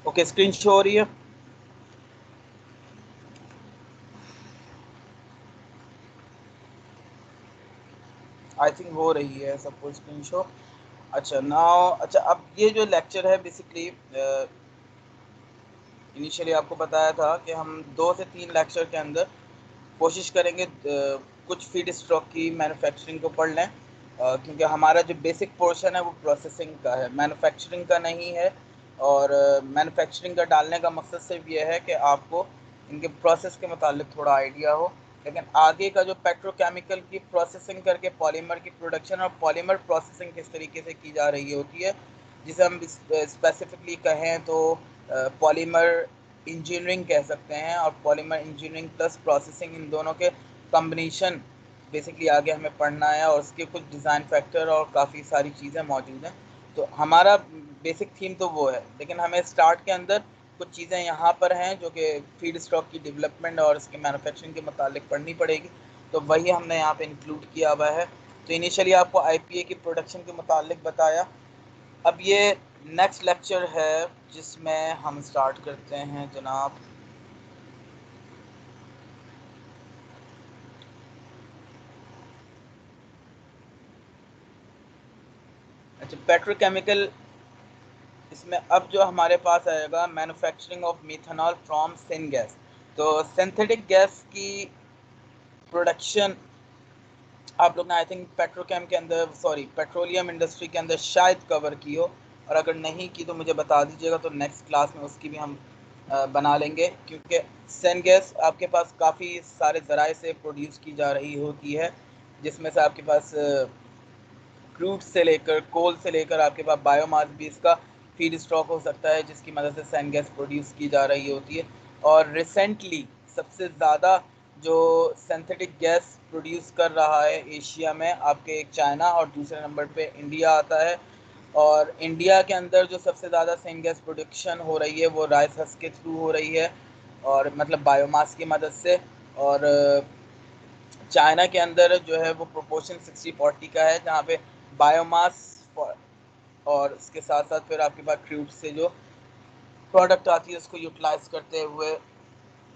ओके, स्क्रीन शो हो रही है? आई थिंक हो रही है सबको स्क्रीन शो। अच्छा नाउ, अच्छा अब ये जो लेक्चर है बेसिकली इनिशियली आपको बताया था कि हम 2 से 3 लेक्चर के अंदर कोशिश करेंगे कुछ फीड स्टॉक की मैन्युफैक्चरिंग को पढ़ लें, क्योंकि हमारा जो बेसिक पोर्शन है वो प्रोसेसिंग का है, मैन्युफैक्चरिंग का नहीं है। और मैन्युफैक्चरिंग का डालने का मकसद सिर्फ ये है कि आपको इनके प्रोसेस के मुतालिक थोड़ा आइडिया हो, लेकिन आगे का जो पेट्रोकेमिकल की प्रोसेसिंग करके पॉलीमर की प्रोडक्शन और पॉलीमर प्रोसेसिंग किस तरीके से की जा रही होती है, जिसे हम स्पेसिफिकली कहें तो पॉलीमर इंजीनियरिंग कह सकते हैं, और पॉलीमर इंजीनियरिंग प्लस प्रोसेसिंग, इन दोनों के कॉम्बिनेशन बेसिकली आगे हमें पढ़ना है, और उसके कुछ डिज़ाइन फैक्टर और काफ़ी सारी चीज़ें मौजूद हैं। तो हमारा बेसिक थीम तो वो है, लेकिन हमें स्टार्ट के अंदर कुछ चीज़ें यहाँ पर हैं जो कि फीड स्टॉक की डेवलपमेंट और इसके मैन्युफैक्चरिंग के मुतालिक पढ़नी पड़ेगी, तो वही हमने यहाँ पे इंक्लूड किया हुआ है। तो इनिशियली आपको IPA की प्रोडक्शन के मुतालिक बताया। अब ये नेक्स्ट लेक्चर है जिसमें हम स्टार्ट करते हैं जनाब। अच्छा, पेट्रोकेमिकल, इसमें अब जो हमारे पास आएगा manufacturing of methanol from syngas. तो सिंथेटिक गैस की प्रोडक्शन आप लोग ने आई थिंक पेट्रोकेम के अंदर, सॉरी पेट्रोलियम इंडस्ट्री के अंदर शायद कवर की हो, और अगर नहीं की तो मुझे बता दीजिएगा, तो नेक्स्ट क्लास में उसकी भी हम बना लेंगे, क्योंकि सन गैस आपके पास काफ़ी सारे ज़राए से प्रोड्यूस की जा रही होती है, जिसमें से आपके पास क्रूड से लेकर कोल से लेकर आपके पास बायोमास भी इसका फीड स्टॉक हो सकता है, जिसकी मदद से सन गैस प्रोड्यूस की जा रही होती है। और रिसेंटली सबसे ज़्यादा जो सिंथेटिक गैस प्रोड्यूस कर रहा है एशिया में, आपके एक चाइना और दूसरे नंबर पे इंडिया आता है। और इंडिया के अंदर जो सबसे ज़्यादा सन गैस प्रोडक्शन हो रही है वो राइस हस्क के थ्रू हो रही है, और मतलब बायोमास की मदद से। और चाइना के अंदर जो है वो प्रोपोर्शन 60-40 का है, जहाँ पे बायोमास और इसके साथ साथ फिर आपके पास क्रूड से जो प्रोडक्ट आती है उसको यूटिलाइज करते हुए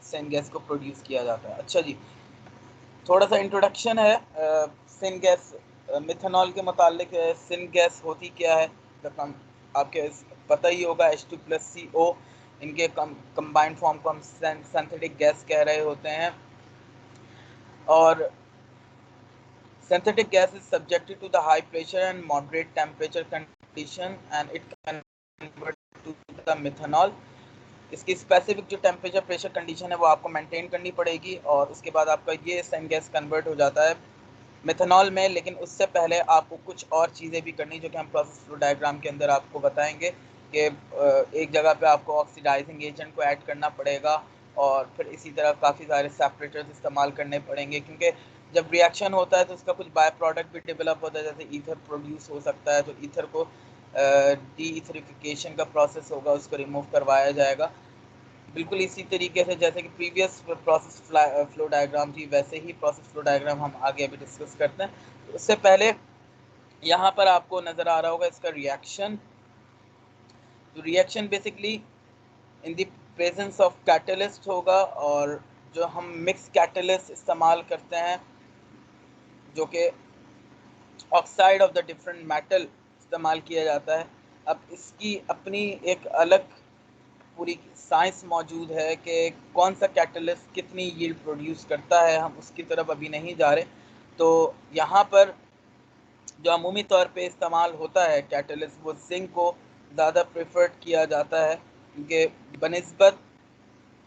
सिन गैस को प्रोड्यूस किया जाता है। अच्छा जी, थोड़ा सा इंट्रोडक्शन है सिन गैस मिथेनॉल के मुतालिक। सिन गैस होती क्या है, तो आपके पता ही होगा, H2+CO, इनके कंबाइंड फॉर्म को हम सिंथेटिक गैस कह रहे होते हैं। और synthetic gas is subjected to the high pressure and moderate temperature condition and it can convert to the methanol। इसकी स्पेसिफिक जो टेम्परेचर प्रेशर कंडीशन है वो आपको मेंटेन करनी पड़ेगी, और उसके बाद आपका ये सन गैस कन्वर्ट हो जाता है मेथनॉल में। लेकिन उससे पहले आपको कुछ और चीज़ें भी करनी, जो कि हम प्रोसेस फ्लो डायग्राम के अंदर आपको बताएंगे कि एक जगह पे आपको ऑक्सीडाइजिंग एजेंट को ऐड करना पड़ेगा, और फिर इसी तरह काफ़ी सारे सेपरेटर्स इस्तेमाल करने पड़ेंगे, क्योंकि जब रिएक्शन होता है तो उसका कुछ बाय प्रोडक्ट भी डेवलप होता है, जैसे ईथर प्रोड्यूस हो सकता है, तो ईथर को डी ईथरिफिकेशन का प्रोसेस होगा, उसको रिमूव करवाया जाएगा। बिल्कुल इसी तरीके से जैसे कि प्रीवियस प्रोसेस फ्लो डायग्राम थी, वैसे ही प्रोसेस फ्लो डायग्राम हम आगे अभी डिस्कस करते हैं। तो उससे पहले यहाँ पर आपको नज़र आ रहा होगा इसका रिएक्शन। तो reaction basically in the presence of catalyst होगा, और जो हम मिक्स कैटलिस्ट इस्तेमाल करते हैं जो कि oxide of the different metal इस्तेमाल किया जाता है। अब इसकी अपनी एक अलग पूरी साइंस मौजूद है कि कौन सा कैटलिस्ट कितनी यील्ड प्रोड्यूस करता है, हम उसकी तरफ अभी नहीं जा रहे। तो यहाँ पर जो अमूमी तौर पे इस्तेमाल होता है कैटलिस्ट, वो जिंक को ज़्यादा प्रेफर्ड किया जाता है, क्योंकि बनिस्बत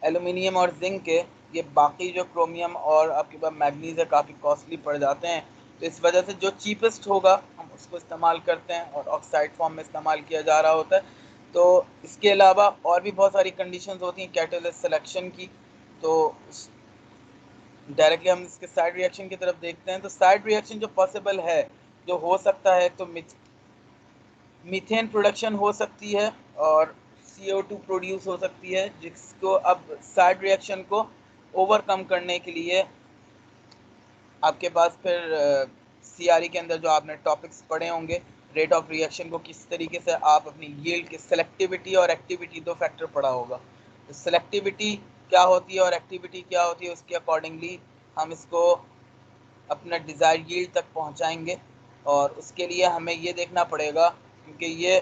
एलुमिनियम और जिंक के ये बाकी जो क्रोमियम और आपके पास मैग्नीज है काफ़ी कॉस्टली पड़ जाते हैं। तो इस वजह से जो चीपेस्ट होगा हम उसको इस्तेमाल करते हैं, और ऑक्साइड फॉर्म में इस्तेमाल किया जा रहा होता है। तो इसके अलावा और भी बहुत सारी कंडीशंस होती हैं कैटलिस्ट सिलेक्शन की। तो डायरेक्टली हम इसके साइड रिएक्शन की तरफ देखते हैं। तो साइड रिएक्शन जो पॉसिबल है, जो हो सकता है, तो मीथेन प्रोडक्शन हो सकती है और CO2 प्रोड्यूस हो सकती है, जिसको अब साइड रिएक्शन को ओवरकम करने के लिए आपके पास फिर CRE के अंदर जो आपने टॉपिक्स पढ़े होंगे रेट ऑफ रिएक्शन को किस तरीके से आप अपनी यील्ड की सेलेक्टिविटी और एक्टिविटी, दो फैक्टर पढ़ा होगा। तो सेलेक्टिविटी क्या होती है और एक्टिविटी क्या होती है, उसके अकॉर्डिंगली हम इसको अपना डिज़ायर यील्ड तक पहुंचाएंगे। और उसके लिए हमें ये देखना पड़ेगा, क्योंकि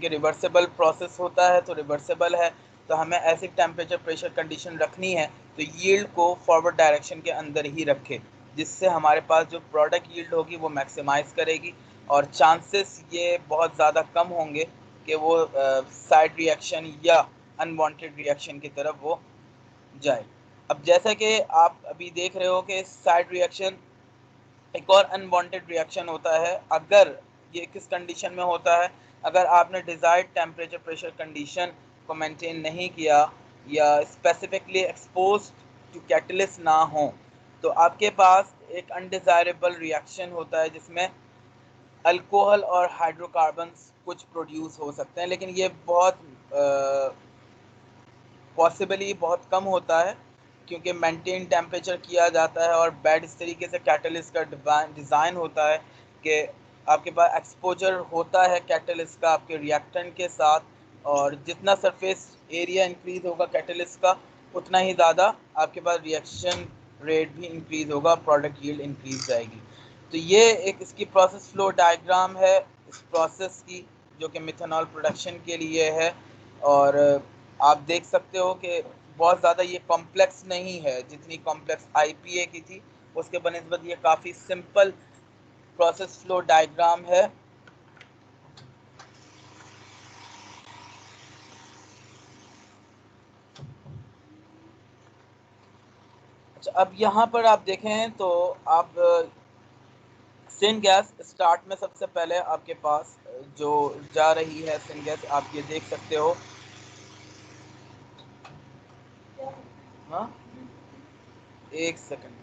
रिवर्सेबल प्रोसेस होता है, तो रिवर्सेबल है तो हमें ऐसी टेम्परेचर प्रेशर कंडीशन रखनी है तो यील्ड को फॉरवर्ड डायरेक्शन के अंदर ही रखे, जिससे हमारे पास जो प्रोडक्ट यील्ड होगी वो मैक्सिमाइज करेगी और चांसेस ये बहुत ज़्यादा कम होंगे कि वो साइड रिएक्शन या अनवांटेड रिएक्शन की तरफ वो जाए। अब जैसा कि आप अभी देख रहे हो कि साइड रिएक्शन एक और अनवांटेड रिएक्शन होता है, अगर ये किस कंडीशन में होता है, अगर आपने डिज़ायर्ड टेम्परेचर प्रेशर कंडीशन को मेंटेन नहीं किया या स्पेसिफिकली एक्सपोज टू कैटलिस्ट ना हो, तो आपके पास एक अनडिज़ायरेबल रिएक्शन होता है जिसमें अल्कोहल और हाइड्रोकार्बन्स कुछ प्रोड्यूस हो सकते हैं, लेकिन ये बहुत पॉसिबली बहुत कम होता है क्योंकि मेंटेन टेम्परेचर किया जाता है और बेड इस तरीके से कैटलिस्ट का डिज़ाइन होता है कि आपके पास एक्सपोजर होता है कैटलिस्ट का आपके रिएक्टेंट के साथ, और जितना सरफेस एरिया इंक्रीज होगा कैटलिस्ट का उतना ही ज़्यादा आपके पास रिएक्शन रेट भी इंक्रीज होगा, प्रोडक्ट यील्ड इंक्रीज जाएगी। तो ये एक इसकी प्रोसेस फ्लो डायग्राम है इस प्रोसेस की, जो कि मिथेनॉल प्रोडक्शन के लिए है। और आप देख सकते हो कि बहुत ज़्यादा ये कॉम्प्लेक्स नहीं है, जितनी कॉम्प्लेक्स आईपीए की थी उसके बनिस्बत ये काफ़ी सिंपल प्रोसेस फ्लो डायग्राम है। अच्छा, अब यहाँ पर आप देखें तो आप सिन गैस स्टार्ट में सबसे पहले आपके पास जो जा रही है सिन गैस, आप ये देख सकते हो। हाँ, एक सेकंड।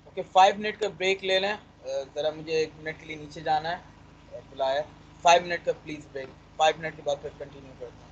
ओके, 5 मिनट का ब्रेक ले लें। ज़रा मुझे 1 मिनट के लिए नीचे जाना है, बुलाया। 5 मिनट का प्लीज़ ब्रेक, 5 मिनट के बाद फिर कंटिन्यू करता हूँ।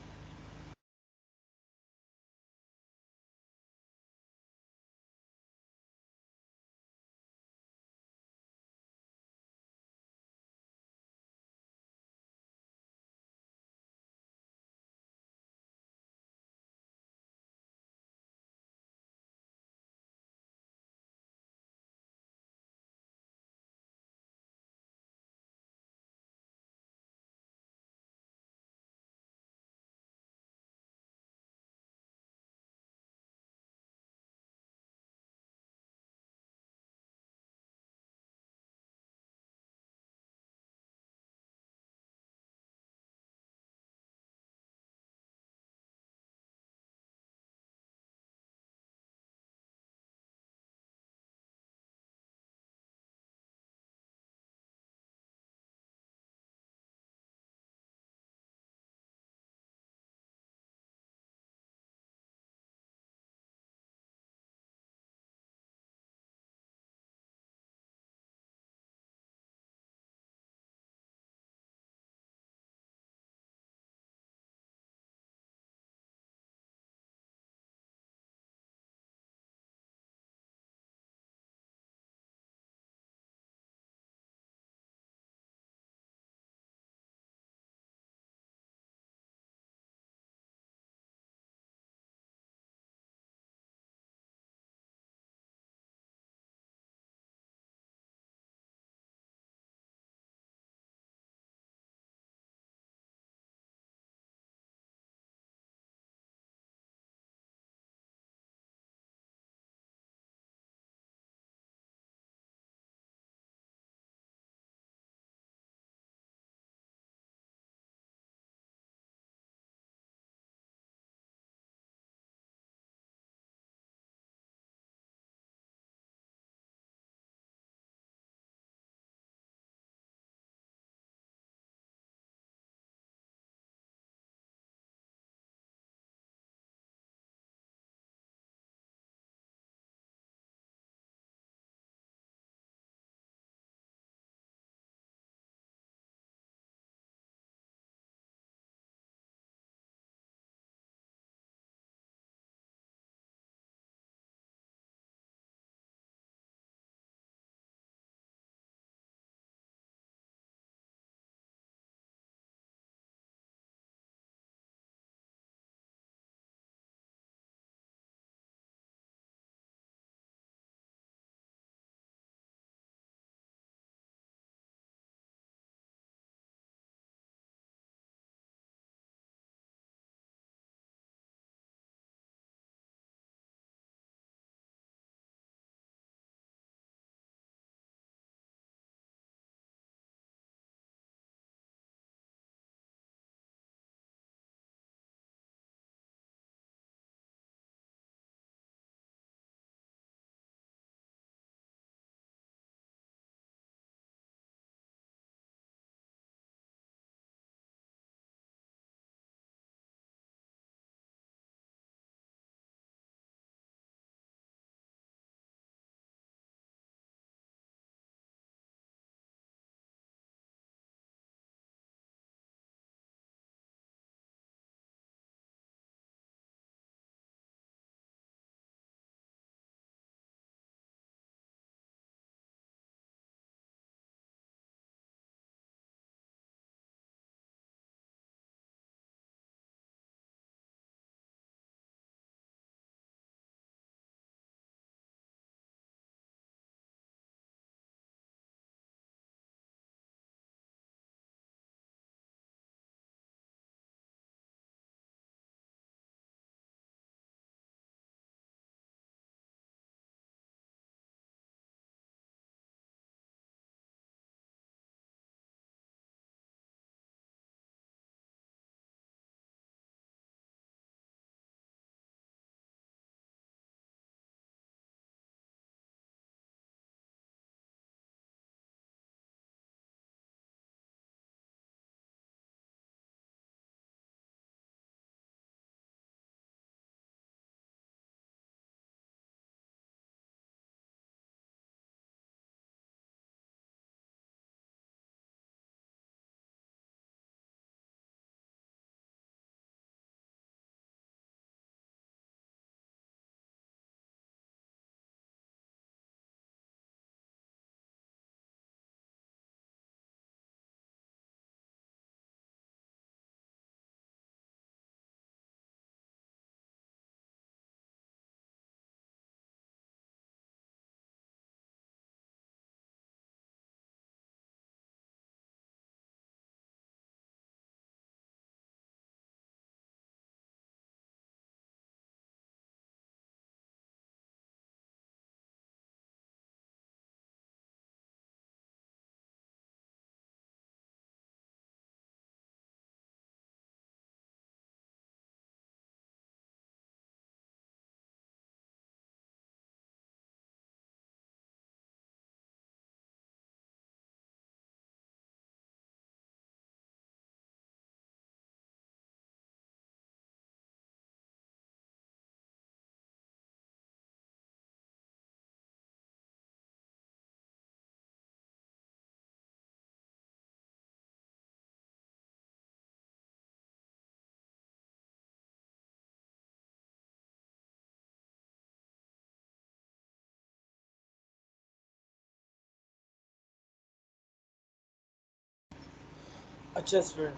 अच्छा स्टूडेंट,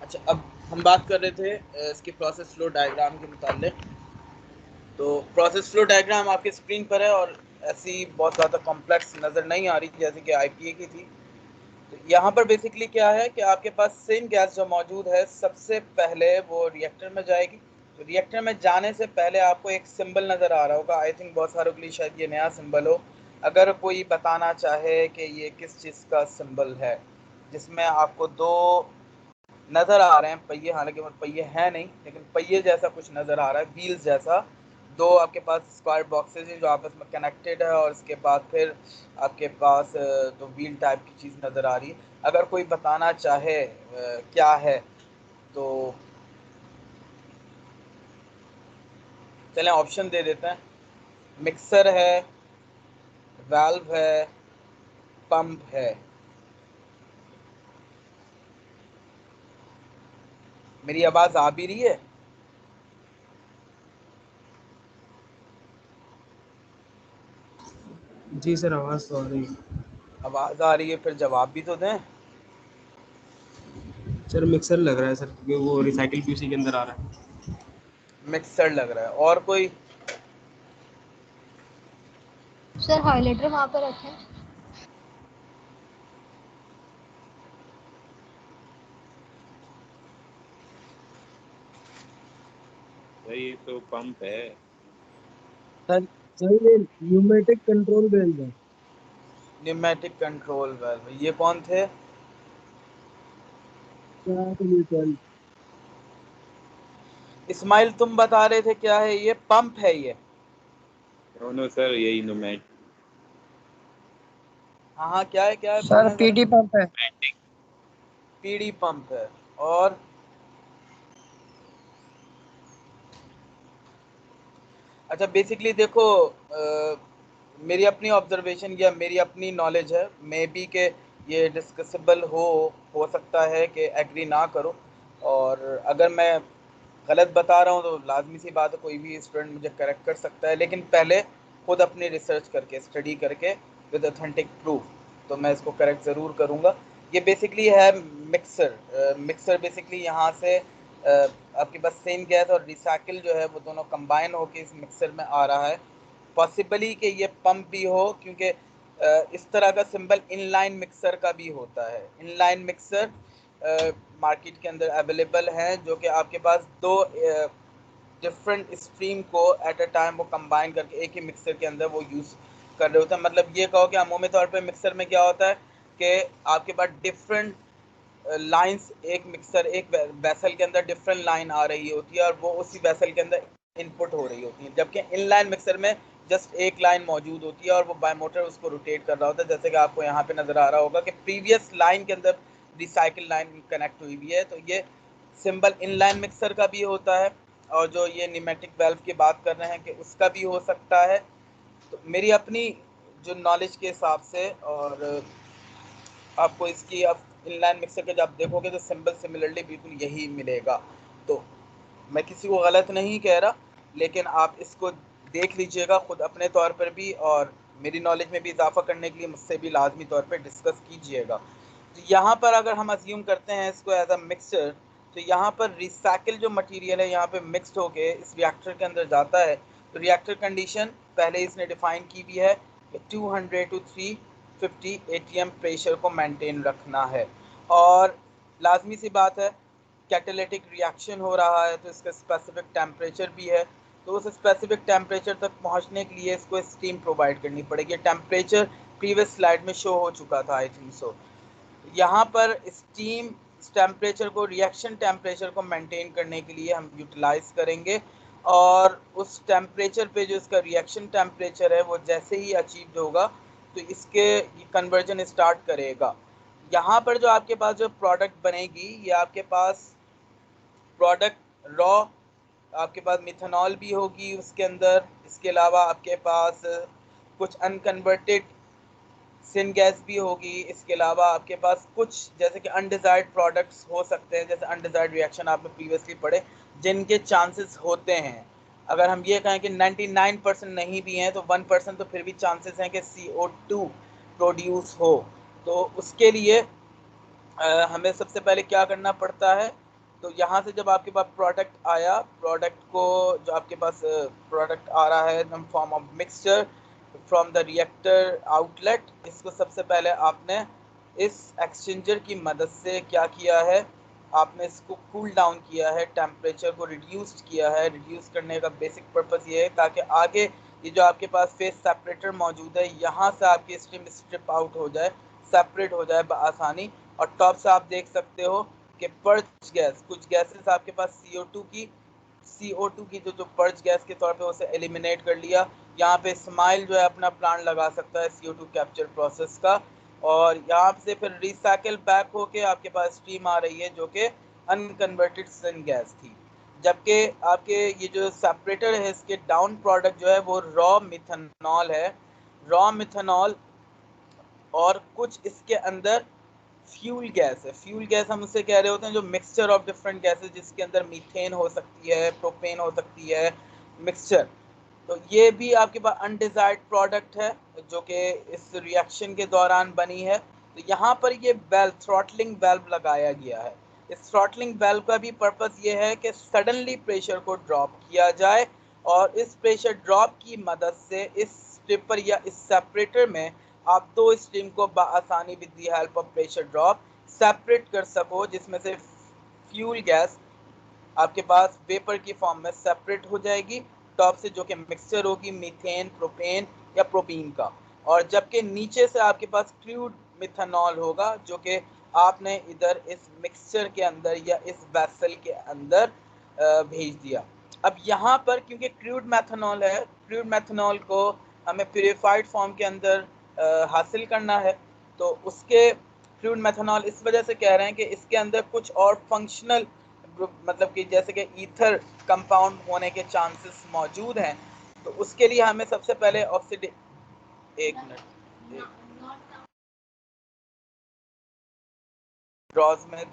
अच्छा अब हम बात कर रहे थे इसके प्रोसेस फ्लो डायग्राम के मुताबिक। तो प्रोसेस फ्लो डायग्राम आपकी स्क्रीन पर है और ऐसी बहुत ज़्यादा कॉम्प्लेक्स नज़र नहीं आ रही जैसे कि आईपीए की थी। तो यहाँ पर बेसिकली क्या है कि आपके पास सेम गैस जो मौजूद है सबसे पहले वो रिएक्टर में जाएगी। तो रिएक्टर में जाने से पहले आपको एक सिंबल नज़र आ रहा होगा, आई थिंक बहुत सारों के लिए शायद ये नया सिंबल हो। अगर कोई बताना चाहे कि ये किस चीज़ का सिंबल है, जिसमें आपको दो नज़र आ रहे हैं पहिए, हालांकि वो पहिए हैं नहीं लेकिन पहिए जैसा कुछ नज़र आ रहा है, व्हील्स जैसा। दो आपके पास स्क्वायर बॉक्सेज हैं जो आपस में कनेक्टेड है और इसके बाद फिर आपके पास तो व्हील टाइप की चीज़ नज़र आ रही है। अगर कोई बताना चाहे क्या है तो चलें ऑप्शन दे देते हैं। मिक्सर है, वाल्व है, पंप है। मेरी आवाज़ आ भी रही है? जी सर, आवाज़ तो आ रही है। आवाज़ आ रही है, फिर जवाब भी तो दें। सर मिक्सर लग रहा है सर, क्योंकि वो रिसाइकिल भी उसी के अंदर आ रहा है। मिक्सर लग रहा है। और कोई? सर हाइलाइटर वहाँ पर रखें। सर ये तो पंप है। सर सर ये न्यूमेटिक कंट्रोल बेल्ट है। न्यूमेटिक कंट्रोल वाल्व, ये कौन थे? क्या तो ये सर इस्माइल तुम बता रहे थे क्या है ये? पंप है ये। दोनों सर यही न्यूमेटिक। हाँ हाँ, क्या है क्या है, सर बोलना जरा। पीटी पंप है। पीडी पंप है। और अच्छा बेसिकली देखो, मेरी अपनी ऑब्जर्वेशन या मेरी अपनी नॉलेज है, मे बी के ये डिस्कसेबल हो सकता है कि एग्री ना करो। और अगर मैं गलत बता रहा हूँ तो लाजमी सी बात है कोई भी स्टूडेंट मुझे करेक्ट कर सकता है, लेकिन पहले खुद अपनी रिसर्च करके, स्टडी करके विद ऑथेंटिक प्रूफ, तो मैं इसको करेक्ट ज़रूर करूँगा। ये बेसिकली है मिक्सर। मिक्सर बेसिकली यहाँ से आपके पास सेम गैस और रिसाइकिल जो है वो दोनों कंबाइन होके इस मिक्सर में आ रहा है। पॉसिबली कि ये पंप भी हो, क्योंकि इस तरह का सिंबल इनलाइन मिक्सर का भी होता है। इनलाइन मिक्सर मार्केट के अंदर अवेलेबल हैं जो कि आपके पास दो डिफरेंट स्ट्रीम को एट अ टाइम वो कंबाइन करके एक ही मिक्सर के अंदर वो यूज़ कर रहे होते हैं। मतलब ये कहो कि अमूमी तौर पे मिक्सर में क्या होता है कि आपके पास डिफरेंट लाइंस, एक मिक्सर एक वैसल के अंदर डिफरेंट लाइन आ रही होती है और वो उसी वैसल के अंदर इनपुट हो रही होती है, जबकि इनलाइन मिक्सर में जस्ट एक लाइन मौजूद होती है और वो बाय मोटर उसको रोटेट कर रहा होता है। जैसे कि आपको यहाँ पे नज़र आ रहा होगा कि प्रीवियस लाइन के अंदर रिसाइकिल लाइन कनेक्ट हुई हुई है। तो ये सिंबल इनलाइन मिक्सर का भी होता है और जो ये न्यूमेटिक वाल्व की बात कर रहे हैं कि उसका भी हो सकता है। तो मेरी अपनी जो नॉलेज के हिसाब से, और आपको इसकी अब इनलाइन मिक्सर के जब आप देखोगे तो सिंबल सिमिलरली बिल्कुल यही मिलेगा। तो मैं किसी को गलत नहीं कह रहा, लेकिन आप इसको देख लीजिएगा खुद अपने तौर पर भी, और मेरी नॉलेज में भी इजाफा करने के लिए मुझसे भी लाजमी तौर पर डिस्कस कीजिएगा। तो यहाँ पर अगर हम अज्यूम करते हैं इसको एज अ मिक्सचर, तो यहाँ पर रिसाइकिल जो मटेरियल है यहाँ पे मिक्सड होके इस रिएक्टर के अंदर जाता है। तो रिएक्टर कंडीशन पहले इसने डिफाइन की भी है कि 200 to 350 ATM प्रेशर को मेंटेन रखना है। और लाजमी सी बात है कैटालिटिक रिएक्शन हो रहा है तो इसका स्पेसिफिक टेम्परेचर भी है। तो उस स्पेसिफिक टेम्परेचर तक पहुंचने के लिए इसको स्टीम प्रोवाइड करनी पड़ेगी। टेम्परेचर प्रीवियस स्लाइड में शो हो चुका था, आई थिंक सो। यहाँ पर स्टीम टेम्परेचर को, रिएक्शन टेम्परेचर को मेंटेन करने के लिए हम यूटिलाइज करेंगे और उस टेम्परेचर पे जो इसका रिएक्शन टेम्परेचर है वो जैसे ही अचीव्ड होगा तो इसके कन्वर्जन स्टार्ट करेगा। यहाँ पर जो आपके पास जो प्रोडक्ट बनेगी ये आपके पास प्रोडक्ट रॉ, आपके पास मिथेनॉल भी होगी उसके अंदर। इसके अलावा आपके पास कुछ अनकन्वर्टेड सिन गैस भी होगी। इसके अलावा आपके पास कुछ जैसे कि अनडिज़ायर्ड प्रोडक्ट्स हो सकते हैं, जैसे अनडिज़ायर्ड रिएक्शन आपने प्रीवियसली पढ़े जिनके चांसेस होते हैं। अगर हम ये कहें कि 99% नहीं भी हैं तो 1% तो फिर भी चांसेस हैं कि CO2 प्रोड्यूस हो। तो उसके लिए हमें सबसे पहले क्या करना पड़ता है, तो यहाँ से जब आपके पास प्रोडक्ट आया, प्रोडक्ट को जो आपके पास प्रोडक्ट आ रहा है in form of mixture from the reactor outlet, इसको सबसे पहले आपने इस एक्सचेंजर की मदद से क्या किया है, आपने इसको कूल डाउन किया है, टेम्परेचर को रिड्यूस किया है। रिड्यूस करने का बेसिक पर्पस ये है ताकि आगे ये जो आपके पास फेस सेपरेटर मौजूद है, यहाँ से आपकी स्ट्रीम स्ट्रिप आउट हो जाए, सेपरेट हो जाए बआसानी। और टॉप से आप देख सकते हो कि पर्च गैस, कुछ गैसेस आपके पास CO2 की जो पर्च गैस के तौर पे उसे एलिमिनेट कर लिया। यहाँ पे स्माइल जो है अपना प्लांट लगा सकता है CO2 कैप्चर प्रोसेस का, और यहाँ से फिर रिसाइकिल बैक होके आपके पास स्टीम आ रही है जो कि अनकन्वर्टेड सिन गैस थी। जबकि आपके ये जो सेपरेटर है इसके डाउन प्रोडक्ट जो है वो रॉ मिथेनॉल है, रॉ मिथेनॉल, और कुछ इसके अंदर फ्यूल गैस है। फ्यूल गैस हम उससे कह रहे होते हैं जो मिक्सचर ऑफ डिफरेंट गैसेस, जिसके अंदर मीथेन हो सकती है, प्रोपेन हो सकती है, मिक्सचर। तो ये भी आपके पास अनडिजायर्ड प्रोडक्ट है जो कि इस रिएक्शन के दौरान बनी है। तो यहाँ पर ये वेल्व, थ्रॉटलिंग वेल्व लगाया गया है। इस थ्रॉटलिंग वेल्व का भी पर्पस ये है कि सडनली प्रेशर को ड्रॉप किया जाए, और इस प्रेशर ड्रॉप की मदद से इस स्ट्रिपर या इस सेपरेटर में आप दो स्ट्रीम को बआसानी with the help of pressure drop separate कर सको, जिसमें से फ्यूल गैस आपके पास वेपर की फॉर्म में सेपरेट हो जाएगी टॉप से, जो कि मिक्सचर होगी मीथेन, प्रोपेन या प्रोपीन का। और जबकि नीचे से आपके पास क्रूड मिथेनॉल होगा जो कि आपने इधर इस मिक्सचर के अंदर या इस वेसल के अंदर भेज दिया। अब यहाँ पर क्योंकि क्रूड मेथनॉल है, क्रूड मेथनॉल को हमें प्यूरिफाइड फॉर्म के अंदर हासिल करना है, तो उसके क्रूड मेथनॉल इस वजह से कह रहे हैं कि इसके अंदर कुछ और फंक्शनल, मतलब कि जैसे कि ईथर कंपाउंड होने के चांसेस मौजूद हैं। तो उसके लिए हमें सबसे पहले एक मिनट ड्रॉज में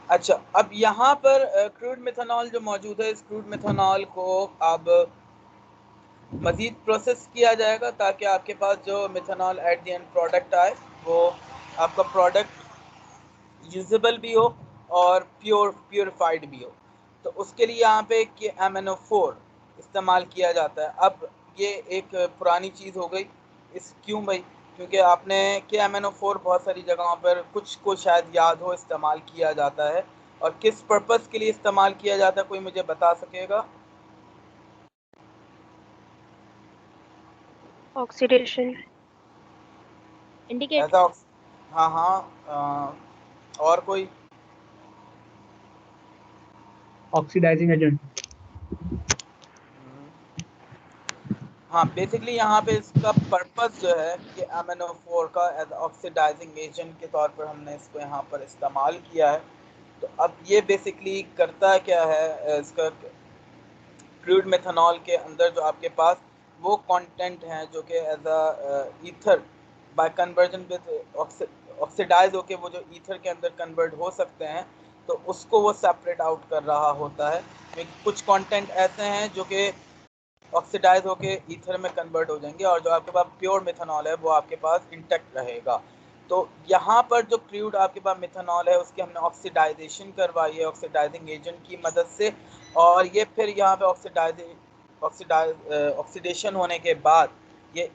अच्छा, अब यहाँ पर क्रूड मिथेनॉल जो मौजूद है, इस क्रूड मिथेनॉल को अब मज़ीद प्रोसेस किया जाएगा ताकि आपके पास जो methanol at the end product आए वो आपका प्रोडक्ट यूजेबल भी हो और प्योरीफाइड भी हो। तो उसके लिए यहाँ पे MnO4 इस्तेमाल किया जाता है। अब ये एक पुरानी चीज़ हो गई, इस क्यों भाई, क्योंकि आपने MnO4 बहुत सारी जगहों पर कुछ को शायद याद हो इस्तेमाल किया जाता है, और किस पर्पस के लिए इस्तेमाल किया जाता है कोई मुझे बता सकेगा? Oxidation indicate. ऐसा हाँ हाँ, और कोई? Oxidising agent. हाँ, बेसिकली यहाँ पे इसका पर्पस जो है कि MnO4 का एज ऑक्सीडाइजिंग एजेंट के तौर पर हमने इसको यहाँ पर इस्तेमाल किया है। तो अब ये बेसिकली करता क्या है, इसका क्रूड मेथनॉल के अंदर जो आपके पास वो कंटेंट हैं जो कि as a ether by conversion with oxidize होके वो जो ईथर के अंदर कन्वर्ट हो सकते हैं, तो उसको वो सेपरेट आउट कर रहा होता है। कुछ कंटेंट ऐसे हैं जो कि ऑक्सीडाइज होके ईथर में कन्वर्ट हो जाएंगे, और जो आपके पास प्योर मिथेनॉल है वो आपके पास इंटेक्ट रहेगा। तो यहाँ पर जो क्रूड आपके पास मिथेनॉल है उसकी हमने ऑक्सीडाइजेशन करवाई है ऑक्सीडाइजिंग एजेंट की मदद से, और ये फिर यहाँ पे ऑक्सीडेशन होने के बाद ये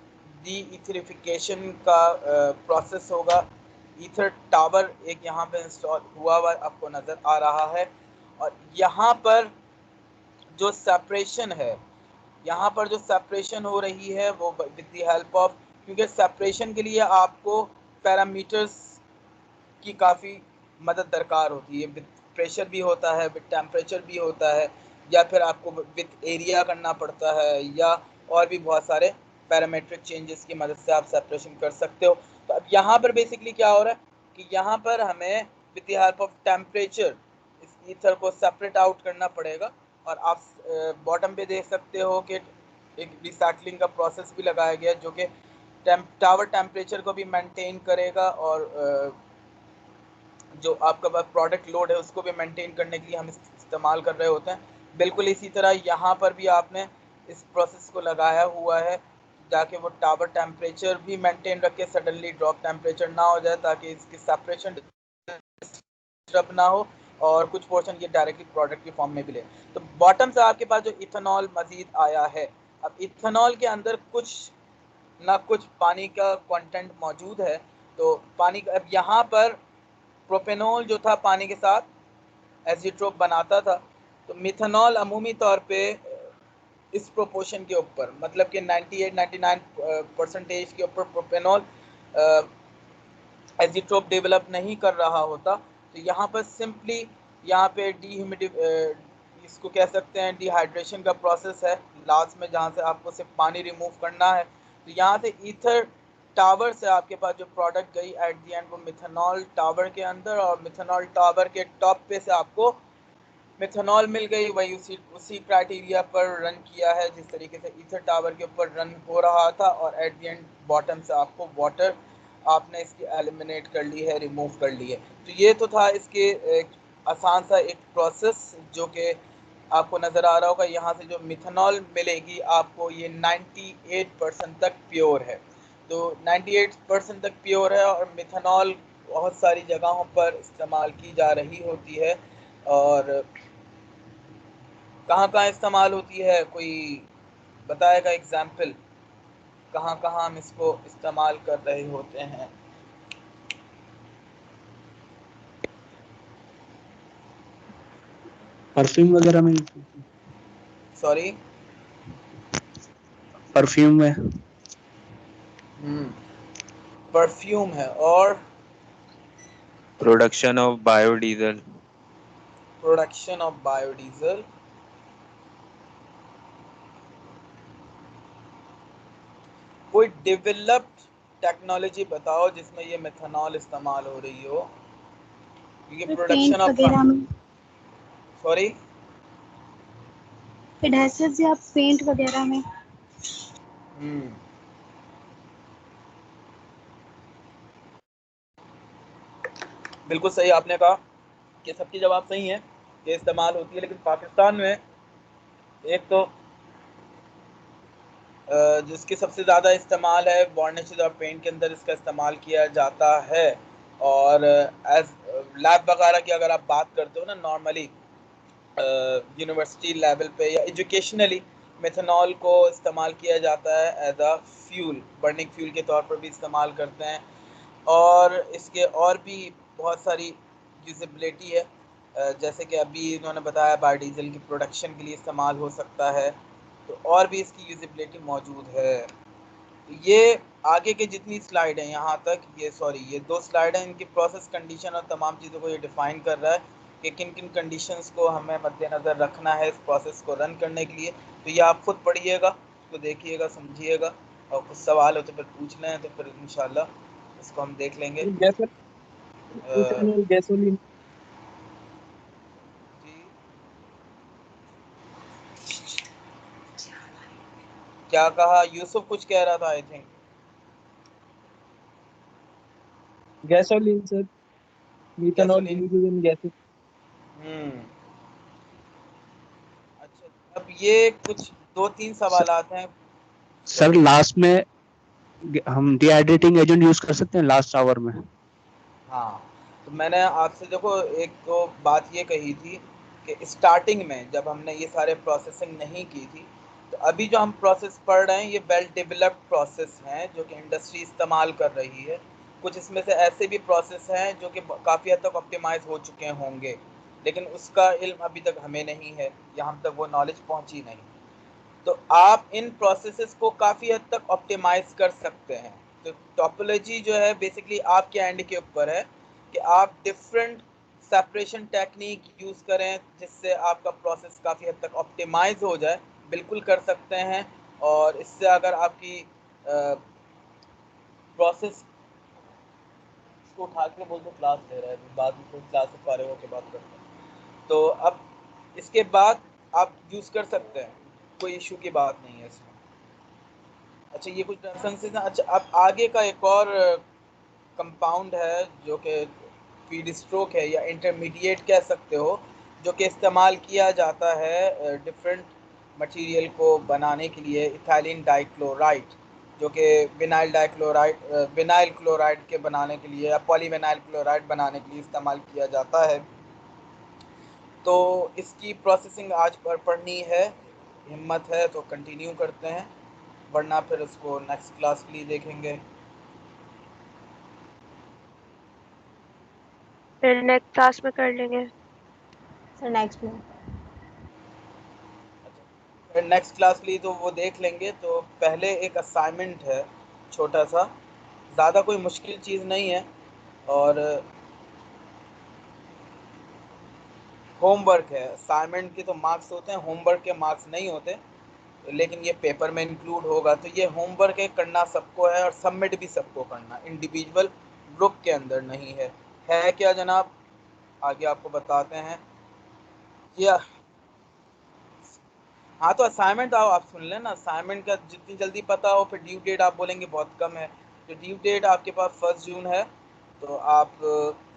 डी ईथरिफिकेशन का प्रोसेस होगा। ईथर टावर एक यहाँ पे इंस्टॉल हुआ हुआ आपको नज़र आ रहा है, और यहाँ पर जो सेपरेशन है, यहाँ पर जो सेपरेशन हो रही है वो विद द हेल्प ऑफ, क्योंकि सेपरेशन के लिए आपको पैरामीटर्स की काफ़ी मदद दरकार होती है। विद प्रेशर भी होता है, विद टेम्परेचर भी होता है, या फिर आपको विद एरिया करना पड़ता है, या और भी बहुत सारे पैरामीट्रिक चेंजेस की मदद से आप सेपरेशन कर सकते हो। तो अब यहाँ पर बेसिकली क्या हो रहा है कि यहाँ पर हमें with the help of temperature इस ईथर को सेपरेट आउट करना पड़ेगा। और आप बॉटम पे देख सकते हो कि एक रिसाइकलिंग का प्रोसेस भी लगाया गया जो कि टावर टेम्परेचर को भी मेंटेन करेगा और जो आपका पास प्रोडक्ट लोड है उसको भी मेंटेन करने के लिए हम इस्तेमाल कर रहे होते हैं। बिल्कुल इसी तरह यहाँ पर भी आपने इस प्रोसेस को लगाया हुआ है ताकि वो टावर टेम्परेचर भी मेंटेन रखे, सडनली ड्रॉप टेम्परेचर ना हो जाए, ताकि इसकी सेपरेशन डिस्टर्ब ना हो और कुछ पोर्शन ये डायरेक्टली प्रोडक्ट की फॉर्म में भी ले। तो बॉटम से आपके पास जो इथेनॉल मजीद आया है, अब इथेनॉल के अंदर कुछ ना कुछ पानी का कंटेंट मौजूद है। तो पानी अब यहाँ पर प्रोपेनॉल जो था पानी के साथ एजिट्रोप बनाता था, तो मिथेनॉल अमूमी तौर पे इस प्रोपोर्शन के ऊपर मतलब कि 98-99% के ऊपर प्रोपेनॉल एजिट्रोप डेवलप नहीं कर रहा होता। तो यहाँ पर सिंपली यहाँ पे इसको कह सकते हैं डिहाइड्रेशन का प्रोसेस है लास्ट में, जहाँ से आपको सिर्फ पानी रिमूव करना है। तो यहाँ से ईथर टावर से आपके पास जो प्रोडक्ट गई एट दी एंड वो मिथेनॉल टावर के अंदर, और मिथेनॉल टावर के टॉप पे से आपको मिथेनॉल मिल गई। वही उसी क्राइटेरिया पर रन किया है जिस तरीके से ईथर टावर के ऊपर रन हो रहा था, और एट दी एंड बॉटम से आपको वाटर आपने इसकी एलिमिनेट कर ली है, रिमूव कर ली है। तो ये तो था इसके एक आसान सा एक प्रोसेस जो कि आपको नज़र आ रहा होगा। यहाँ से जो मिथेनॉल मिलेगी आपको ये 98% तक प्योर है। तो 98% तक प्योर है, और मिथेनॉल बहुत सारी जगहों पर इस्तेमाल की जा रही होती है। और कहाँ कहाँ इस्तेमाल होती है, कोई बताएगा एग्जाम्पल कहाँ कहाँ हम इसको इस्तेमाल कर रहे होते हैं? परफ्यूम वगैरह में, सॉरी, परफ्यूम में। परफ्यूम है, और production of biodiesel. Production of biodiesel. कोई डेवलप्ड टेक्नोलॉजी बताओ जिसमें ये मेथनॉल इस्तेमाल हो रही हो, क्योंकि प्रोडक्शन पेंट ऑफ वगैरह में, सॉरी एडहेसिव्स या पेंट वगैरह में। बिल्कुल सही आपने कहा कि सबकी जवाब सही है कि इस्तेमाल होती है, लेकिन पाकिस्तान में एक तो जिसकी सबसे ज़्यादा इस्तेमाल है वार्निशेस और पेंट के अंदर इसका इस्तेमाल किया जाता है। और एज लैब वगैरह की अगर आप बात करते हो ना, नॉर्मली यूनिवर्सिटी लेवल पे या एजुकेशनली मेथनॉल को इस्तेमाल किया जाता है as a fuel, burning fuel के तौर पर भी इस्तेमाल करते हैं। और इसके और भी बहुत सारी यूजेबिलिटी है, जैसे कि अभी इन्होंने बताया बायोडीजल की प्रोडक्शन के लिए इस्तेमाल हो सकता है, तो और भी इसकी यूजेबिलिटी मौजूद है। तो ये आगे के जितनी स्लाइड है यहाँ तक, ये 2 स्लाइड हैं, इनकी प्रोसेस कंडीशन और तमाम चीज़ों को ये डिफ़ाइन कर रहा है कि किन किन कंडीशंस को हमें मद्देनज़र रखना है इस प्रोसेस को रन करने के लिए। तो ये आप खुद पढ़िएगा, तो देखिएगा, समझिएगा, और कुछ सवाल हो तो फिर पूछ लें, तो फिर इंशाल्लाह इसको हम देख लेंगे। Ethanol gasoline. क्या कहा यूसुफ? कुछ कह रहा था I think. Gasoline sir, ethanol gasoline. Used in gases. अच्छा, अब ये कुछ 2-3 सवालात हैं। सर लास्ट में हम डिहाइड्रेटिंग एजेंट यूज कर सकते हैं लास्ट आवर में? हाँ, तो मैंने आपसे देखो एक तो बात ये कही थी कि स्टार्टिंग में जब हमने ये सारे प्रोसेसिंग नहीं की थी, तो अभी जो हम प्रोसेस पढ़ रहे हैं ये वेल डेवलप्ड प्रोसेस हैं जो कि इंडस्ट्री इस्तेमाल कर रही है। कुछ इसमें से ऐसे भी प्रोसेस हैं जो कि काफ़ी हद तक ऑप्टिमाइज़ हो चुके होंगे, लेकिन उसका इल्म अभी तक हमें नहीं है या हम तक वो नॉलेज पहुंची नहीं। तो आप इन प्रोसेसेस को काफ़ी हद तक ऑप्टिमाइज़ कर सकते हैं। तो टोपोलॉजी जो है बेसिकली आपके एंड के ऊपर है कि आप डिफरेंट सेपरेशन टेक्निक यूज़ करें जिससे आपका प्रोसेस काफ़ी हद तक ऑप्टिमाइज़ हो जाए। बिल्कुल कर सकते हैं, और इससे अगर आपकी प्रोसेस को उठा के बोल दो क्लास ले रहा है, बाद में कोई क्लास से फारिग होकर बात करते हैं। तो अब इसके बाद आप यूज़ कर सकते हैं, कोई इशू की बात नहीं है इसमें। अच्छा ये कुछ रेफरेंसेस हैं। अच्छा अब आगे का एक और कंपाउंड है जो कि फीड स्ट्रोक है या इंटरमीडिएट कह सकते हो, जो कि इस्तेमाल किया जाता है डिफरेंट मटेरियल को बनाने के लिए, इथाइलिन डाइक्लोराइड, जो कि विनाइल क्लोराइड के बनाने के लिए या पॉलीविनाइल क्लोराइड बनाने के लिए इस्तेमाल किया जाता है। तो इसकी प्रोसेसिंग आज पर पढ़नी है, हिम्मत है तो कंटिन्यू करते हैं, वरना फिर उसको नेक्स्ट क्लास के लिए देखेंगे। फिर नेक्स्ट क्लास में कर लेंगे सर नेक्स्ट में। फिर नेक्स्ट क्लास के लिए तो वो देख लेंगे। तो पहले एक असाइनमेंट है छोटा सा, ज़्यादा कोई मुश्किल चीज़ नहीं है, और होमवर्क है। असाइनमेंट के तो मार्क्स होते हैं, होमवर्क के मार्क्स नहीं होते, लेकिन ये पेपर में इंक्लूड होगा। तो ये होमवर्क है, करना सबको है और सबमिट भी सबको करना, इंडिविजुअल ग्रुप के अंदर नहीं है। क्या जनाब, आगे आपको बताते हैं। या हाँ, तो असाइनमेंट आप सुन लेना। असाइनमेंट का जितनी जल्दी पता हो, फिर ड्यू डेट आप बोलेंगे बहुत कम है, तो ड्यू डेट आपके पास 1 जून है, तो आप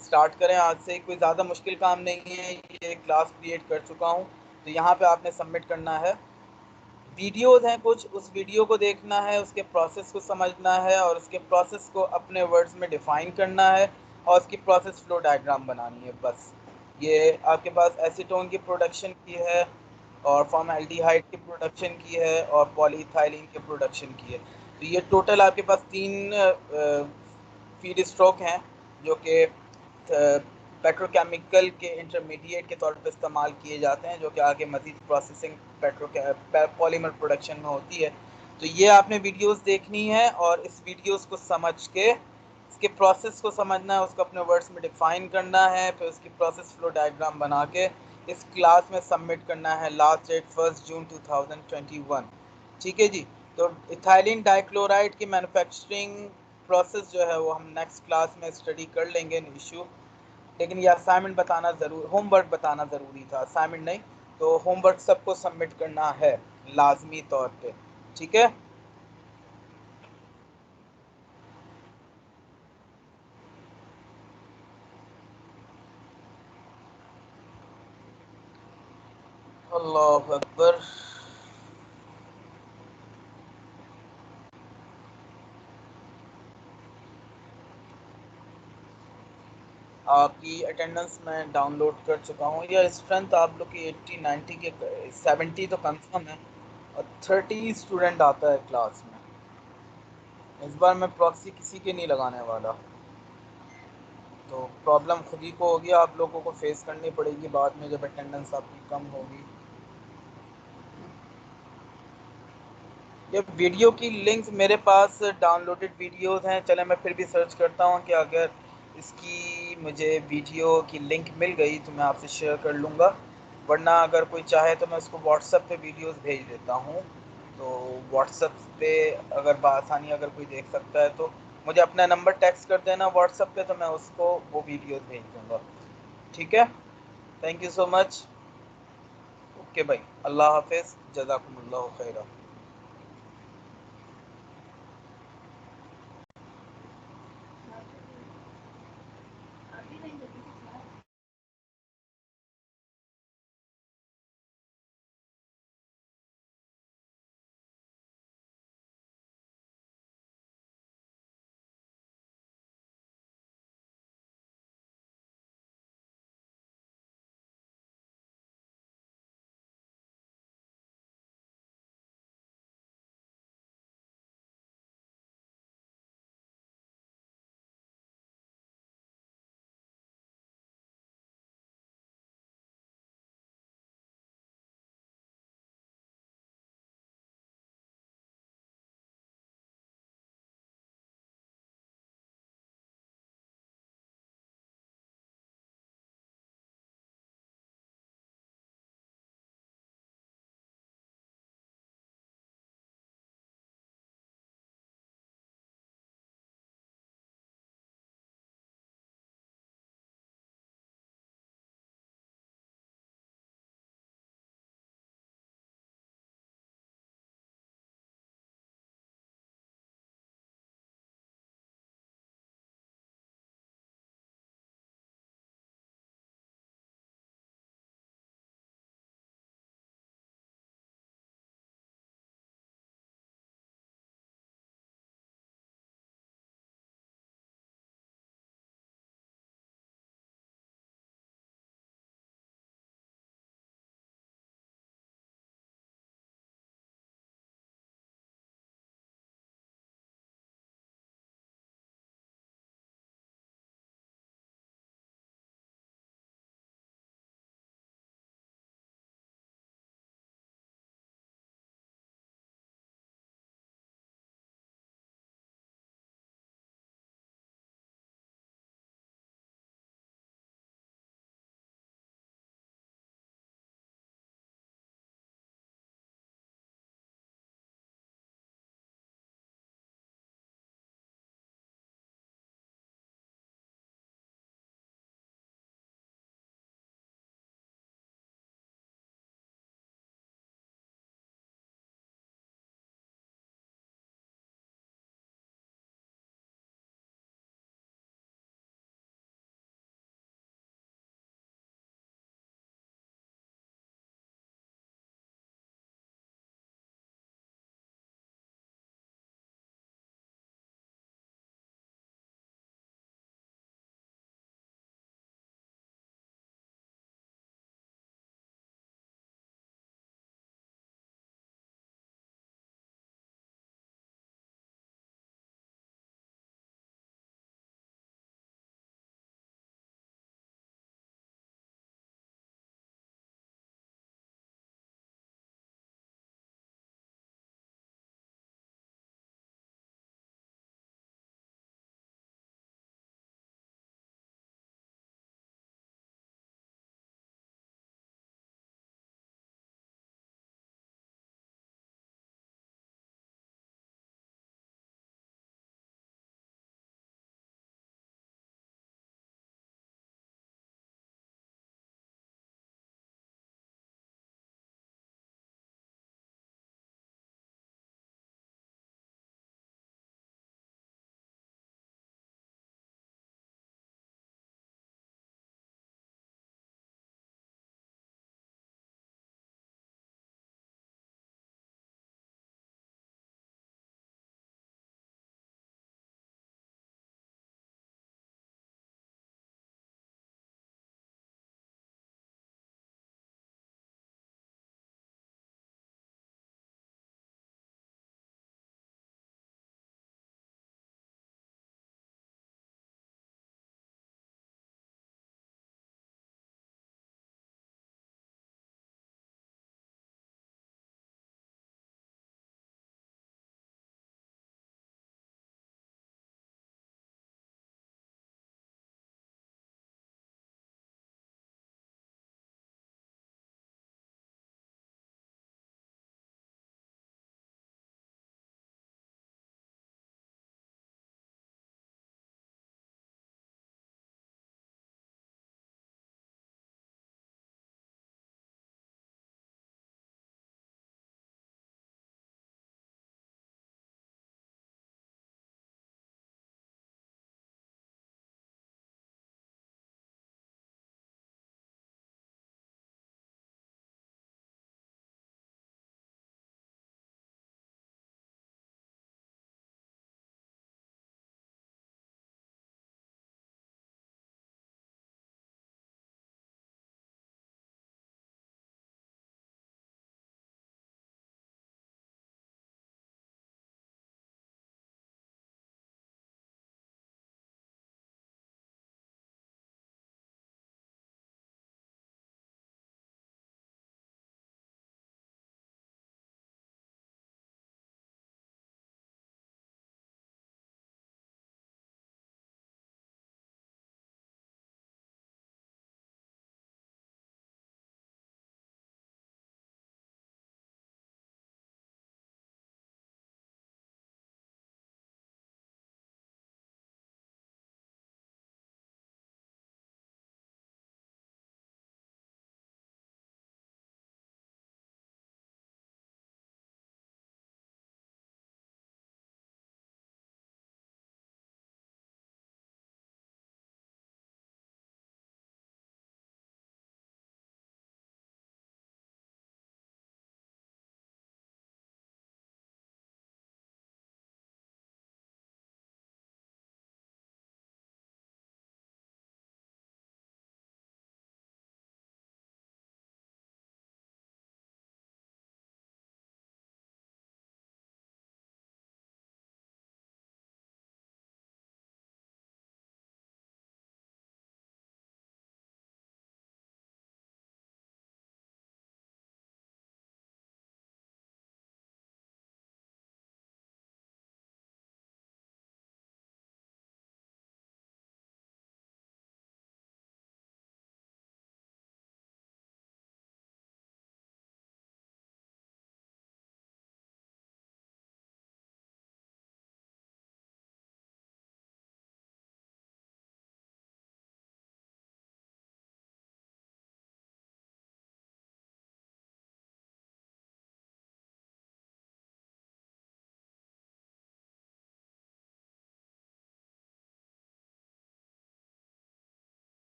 स्टार्ट करें आज से। कोई ज़्यादा मुश्किल काम नहीं है, ये क्लास क्रिएट कर चुका हूँ, तो यहाँ पे आपने सबमिट करना है। वीडियोज़ हैं कुछ, उस वीडियो को देखना है, उसके प्रोसेस को समझना है और उसके प्रोसेस को अपने वर्ड्स में डिफ़ाइन करना है और उसकी प्रोसेस फ्लो डायग्राम बनानी है, बस। ये आपके पास एसीटोन की प्रोडक्शन की है और फॉर्मल्डिहाइड की प्रोडक्शन की है और पॉलीइथाइलिन की प्रोडक्शन की है। तो ये टोटल आपके पास 3 फीड स्ट्रोक हैं जो कि पेट्रोकेमिकल के इंटरमीडिएट के तौर पर इस्तेमाल किए जाते हैं, जो कि आगे मज़ीद प्रोसेसिंग पॉलीमर प्रोडक्शन में होती है। तो ये आपने वीडियोस देखनी है और इस वीडियोस को समझ के इसके प्रोसेस को समझना है, उसको अपने वर्ड्स में डिफ़ाइन करना है, फिर उसकी प्रोसेस फ्लो डायग्राम बना के इस क्लास में सबमिट करना है। लास्ट डेट 1 जून 2021। ठीक है जी। तो इथाइलिन डाइक्लोराइड की मैन्युफैक्चरिंग प्रोसेस जो है वो हम नेक्स्ट क्लास में स्टडी कर लेंगे, नो इशू। लेकिन ये असाइनमेंट बताना ज़रूर, होमवर्क बताना ज़रूरी था, असाइनमेंट नहीं। तो होमवर्क सबको सबमिट करना है लाजमी तौर पे, ठीक है। अल्लाह अकबर। आपकी अटेंडेंस मैं डाउनलोड कर चुका हूँ। या स्ट्रेंथ आप लोग की 80-90 के 70 तो कंफर्म है और 30 स्टूडेंट आता है क्लास में। इस बार मैं प्रॉक्सी किसी के नहीं लगाने वाला, तो प्रॉब्लम खुद ही को होगी, आप लोगों को फेस करनी पड़ेगी बाद में जब अटेंडेंस आपकी कम होगी। ये वीडियो की लिंक्स मेरे पास डाउनलोडेड वीडियोस हैं। चले मैं फिर भी सर्च करता हूँ कि अगर इसकी मुझे वीडियो की लिंक मिल गई तो मैं आपसे शेयर कर लूँगा, वरना अगर कोई चाहे तो मैं उसको व्हाट्सएप पे वीडियोस भेज देता हूँ। तो व्हाट्सएप पे अगर बआसानी अगर कोई देख सकता है तो मुझे अपना नंबर टेक्स्ट कर देना व्हाट्सएप पे, तो मैं उसको वो वीडियोस भेज दूँगा। ठीक है, thank you so much. Okay भाई, अल्लाह हाफिज़, जज़ाकुमुल्लाह खैरा।